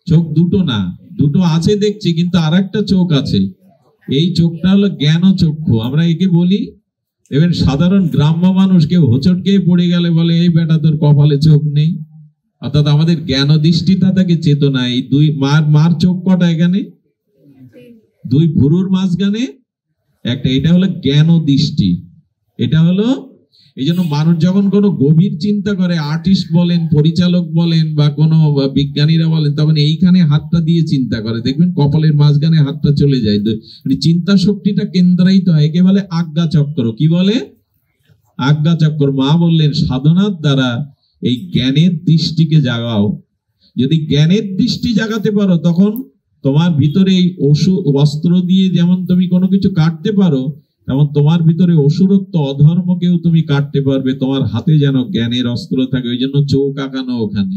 চোখ 2টো না, 2টো আছে দেখছি, কিন্তু আর একটা চোখ আছে। এই চোখটা হলো জ্ঞান চক্ষু, আমরা একে বলি। এবার সাধারণ গ্রাম্য মানুষ কেউ হোঁচটকে পড়ে গেলে বলে এই বেটা তোর কপালে চোখ নেই। অর্থাৎ আমাদের জ্ঞান দৃষ্টিটা থাকে চেতনা। এই মার চোখ কটা? এখানে 2 ভুরুর মাঝখানে একটা। এটা হলো জ্ঞান দৃষ্টি। এটা হলো, এই জন্য মানুষ যখন কোনো গভীর চিন্তা করে, আর্টিস্ট বলেন, পরিচালক বলেন, বা কোনো বিজ্ঞানীরা বলেন, তখন এইখানে হাতটা দিয়ে চিন্তা করে, দেখবেন কপালের মাঝখানে হাতটা চলে যায়। চিন্তা শক্তিটা কেন্দ্রায়িত হয়, একে বলে আজ্ঞা চক্র। কি বলে? আজ্ঞা চক্র। মা বললেন সাধনার দ্বারা এই জ্ঞানের দৃষ্টিকে জাগাও। যদি জ্ঞানের দৃষ্টি জাগাতে পারো, তখন তোমার ভিতরে এই অস্ত্র দিয়ে যেমন তুমি কোনো কিছু কাটতে পারো, তেমন তোমার ভিতরে অসুরত্ব, অধর্মকেও তুমি কাটতে পারবে। তোমার হাতে যেন জ্ঞানের অস্ত্র থাকে। ওই জন্য চোখ আঁকানো ওখানে।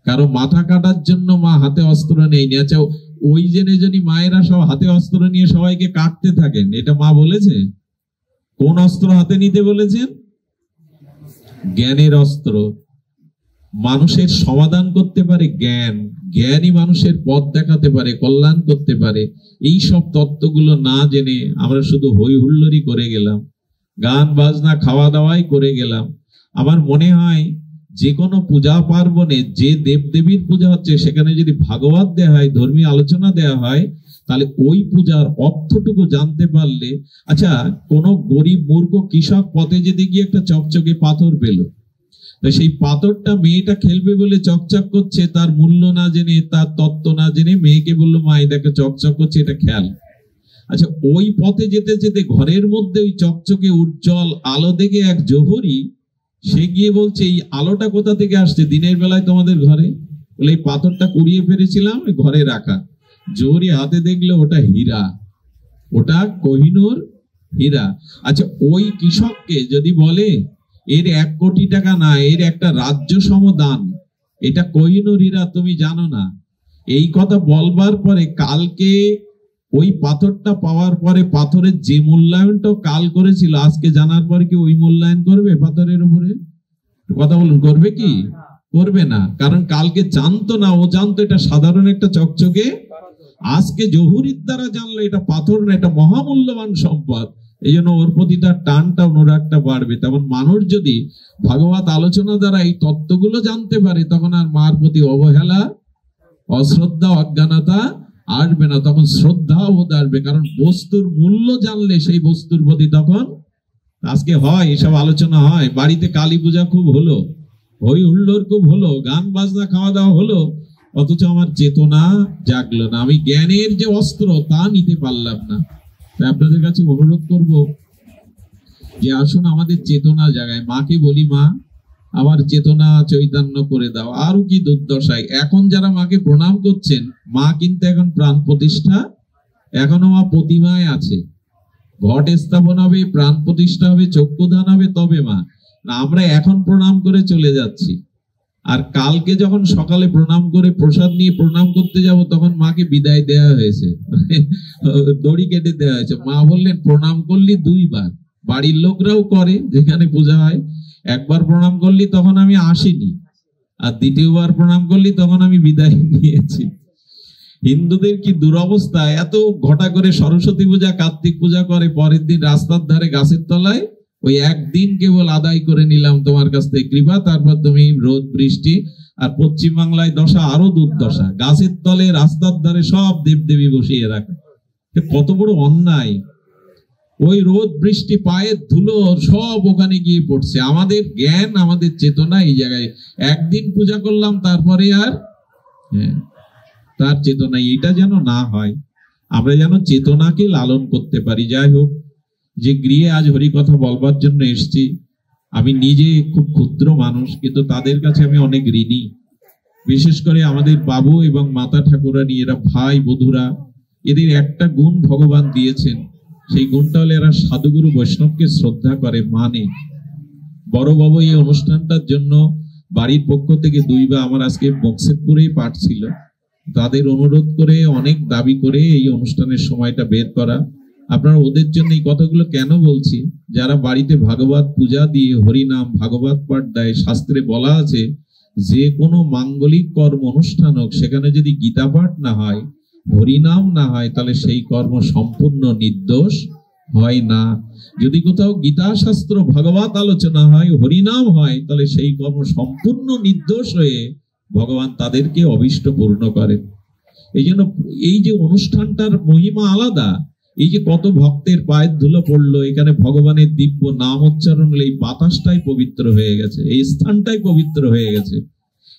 কারো মাথা কাটার জন্য মা হাতে অস্ত্র নেই। আচ্ছা, ওই জেনে যদি মায়েরা সব হাতে অস্ত্র নিয়ে সবাইকে কাটতে থাকেন, এটা মা বলেছে? কোন অস্ত্র হাতে নিতে বলেছেন? জ্ঞানের অস্ত্র, মানুষের সমাধান করতে পারে জ্ঞান, জ্ঞানই মানুষের পথ দেখাতে পারে, কল্যাণ করতে পারে। এই সব তত্ত্বগুলো না জেনে আমরা শুধু হই হুল্লোড়ই করে গেলাম, গান বাজনা খাওয়া দাওয়াই করে গেলাম। আমার মনে হয় যে কোনো পূজা পার্বণে যে দেবদেবীর পূজা হচ্ছে সেখানে যদি ভাগবত দেওয়া হয়, ধর্মীয় আলোচনা দেওয়া হয়, তাহলে ওই পূজার অর্থটুকু জানতে পারলে, আচ্ছা কোন গরিব মূর্খ কৃষক পথে যেতে গিয়ে একটা চকচকে পাথর পেল, সেই পাথরটা মেয়েটা খেলবে বলে চকচক করছে, তার মূল্য না জেনে, তার তত্ত্ব না জেনে মেয়েকে বললো, মা এটাকে চকচক করছে, এটা খেয়াল। আচ্ছা ওই পথে যেতে যেতে ঘরের মধ্যে ওই চকচকে উজ্জ্বল আলো দেখে এক জোহরি, সে গিয়ে বলছে এই আলোটা কোথা থেকে আসছে দিনের বেলায় তোমাদের ঘরে? বলে এই পাথরটা কুড়িয়ে ফেলেছিলাম ঘরে রাখা। জোহরি হাতে দেখলে ওটা হীরা, ওটা কোহিনূর হীরা। আচ্ছা ওই কৃষককে যদি বলে এর 1 কোটি টাকা না, এর একটা রাজ্য সমদান, এটা কোহিনূর হীরা, তুমি জানো না? এই কথা বলবার পরে কালকে ওই পাথরটা পাওয়ার পরে পাথরের যে মূল্যায়নটা কাল করেছিল, আজকে জানার পরে কি ওই মূল্যায়ন করবে পাথরের উপরে? কথা বলুন, করবে কি? করবে না, কারণ কালকে জানতো না, ও জানতো এটা সাধারণ একটা চকচকে, আজকে জহুরির দ্বারা জানলো এটা পাথর না, এটা মহামূল্যবান সম্পদ। এই জন্য ওর প্রতি তার টানটা, অনুরাগটা বাড়বে। তেমন মানুষ যদি ভাগবত আলোচনা দ্বারা এই তত্ত্বগুলো জানতে পারে, তখন আর মার প্রতি অবহেলা, অশ্রদ্ধা, অজ্ঞানতা আসবে না, তখন শ্রদ্ধা বোধ আসবে। কারণ বস্তুর মূল্য জানলে সেই বস্তুর প্রতি তখন, আজকে হয় এসব আলোচনা হয়, বাড়িতে কালী পূজা খুব হলো, হই হুল্লোড় খুব হলো, গান বাজনা খাওয়া দাওয়া হলো, অথচ আমার চেতনা জাগলো না, আমি জ্ঞানের যে অস্ত্র তা নিতে পারলাম না। তাই আপনাদের কাছে অনুরোধ করব যে আসুন আমাদের চেতনা জাগায়। মাকে বলি, মা আমার চেতনা চৈতন্য করে দাও। আরো কি দুর্দশায়, এখন যারা মাকে প্রণাম করছেন, মা কিন্তু এখন প্রাণ প্রতিষ্ঠা, এখনো মা প্রতিমায় আছে, ঘট স্থাপন হবে, প্রাণ প্রতিষ্ঠা হবে, চক্ষুদান হবে, তবে মা। না আমরা এখন প্রণাম করে চলে যাচ্ছি, আর কালকে যখন সকালে প্রণাম করে প্রসাদ নিয়ে প্রণাম করতে যাব, তখন মাকে বিদায় দেওয়া হয়েছে, দড়ি কেটে দেওয়া হয়েছে। মা বললেন প্রণাম করলি 2 বার, বাড়ির লোকরাও করে যেখানে পূজা হয়, একবার প্রণাম করলি তখন আমি আসিনি, আর দ্বিতীয়বার প্রণাম করলি তখন আমি বিদায় নিয়েছি। হিন্দুদের কি দুরবস্থা, এত ঘটা করে সরস্বতী পূজা, কার্তিক পূজা করে, পরের দিন রাস্তার ধারে গাছের তলায় ওই একদিন কেবল আদায় করে নিলাম তোমার কাছ থেকে কৃপা, তারপর তুমি রোদ বৃষ্টি। আর পশ্চিম বাংলায় দশা আরো দুর্দশা, গাছের তলে রাস্তার ধারে সব দেবদেবী বসিয়ে রাখে, কত বড় অন্যায়। ওই রোদ বৃষ্টি পায়ের ধুলো সব ওখানে গিয়ে পড়ছে। আমাদের জ্ঞান, আমাদের চেতনা এই জায়গায়, একদিন পূজা করলাম তারপরে আর তার চেতনা, এটা যেন না হয়, আমরা যেন চেতনাকে লালন করতে পারি। যাই হোক, যে গৃহে আজ হরি কথা বলবার জন্য এসছি, আমি নিজে খুব ক্ষুদ্র মানুষ, কিন্তু তাদের কাছে আমি অনেক ঋণী। বিশেষ করে আমাদের বাবু এবং মাতা ঠাকুরানী, এরা ভাই বধুরা, এদের একটা গুণ ভগবান দিয়েছেন, সেই গুণটা হলে এরা সাধুগুরু বৈষ্ণবকে শ্রদ্ধা করে, মানে। বড় বাবু এই অনুষ্ঠানটার জন্য বাড়ির পক্ষ থেকে 2 বার, আমার আজকে বক্সেরপুরেই পাঠ ছিল, তাদের অনুরোধ করে, অনেক দাবি করে এই অনুষ্ঠানের সময়টা বের করা। আপনারা ওদের জন্য এই কথাগুলো কেন বলছি, যারা বাড়িতে ভাগবত পূজা দিয়ে হরিনাম ভাগবত পাঠ দেয়, শাস্ত্রে বলা আছে যে কোনো মাঙ্গলিক কর্ম অনুষ্ঠান হোক, সেখানে যদি গীতা পাঠ না হয়, হরিনাম না হয়, তাহলে সেই কর্ম সম্পূর্ণ নির্দোষ হয় না। যদি কোথাও গীতা শাস্ত্র ভাগবত আলোচনা হয়, হরিনাম হয়, তাহলে সেই কর্ম সম্পূর্ণ নির্দোষ হয়ে ভগবান তাদেরকে অভীষ্ট পূর্ণ করেন। এই জন্য এই যে অনুষ্ঠানটার মহিমা আলাদা, এই যে কত ভক্তের পায়ের ধুলো পড়লো, এখানে ভগবানের দিব্য নাম উচ্চারণ হলে এই বাতাসটাই পবিত্র হয়ে গেছে, এই স্থানটাই পবিত্র হয়ে গেছে।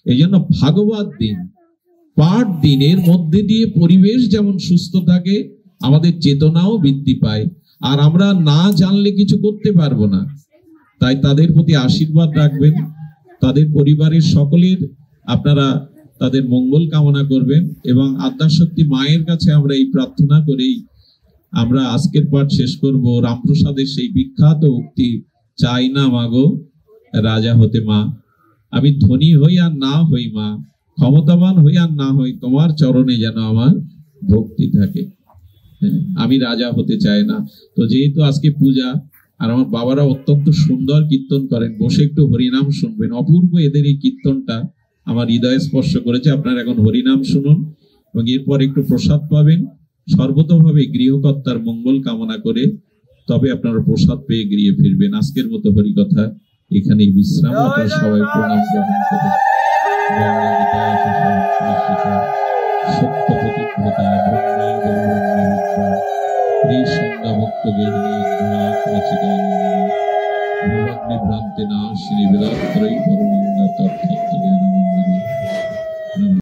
এই জন্য ভাগবত দিন, পাঠ দিন, এর মধ্যে দিয়ে পরিবেশ যেমন সুস্থ থাকে, আমাদের চেতনাও বৃদ্ধি পায়। আর আমরা না জানলে কিছু করতে পারবো না। তাই তাদের প্রতি আশীর্বাদ রাখবেন, তাদের পরিবারের সকলের আপনারা তাদের মঙ্গল কামনা করবেন, এবং আদ্যাশক্তি মায়ের কাছে আমরা এই প্রার্থনা করেই আমরা আজকের পাঠ শেষ করব। রামপ্রসাদের সেই বিখ্যাত উক্তি, চাই না মাগো রাজা হতে মা, আমি ধনী হই আর না হই মা, ক্ষমতাবান হই আর না হই, তোমার চরণে যেন আমার ভক্তি থাকে। আমি রাজা হতে চাই না। তো যেহেতু আজকে পূজা, আর আমার বাবারা অত্যন্ত সুন্দর কীর্তন করেন, বসে একটু হরিনাম শুনবেন। অপূর্ব এদের এই কীর্তনটা আমার হৃদয়ে স্পর্শ করেছে। আপনারা এখন হরিনাম শুনুন এবং এরপর একটু প্রসাদ পাবেন। সর্বতভাবে গৃহকর্তার মঙ্গল কামনা করে তবে আপনারা প্রসাদ পেয়ে গৃহে ফিরবেন। আজকের মতো হরিকথা এখানেই বিশ্রাম। আপনারা সবাই প্রণাম গ্রহণ করুন। সত্য প্রতিজ্ঞতা ভক্ত ভ্রান্তি না শ্রী বিরাট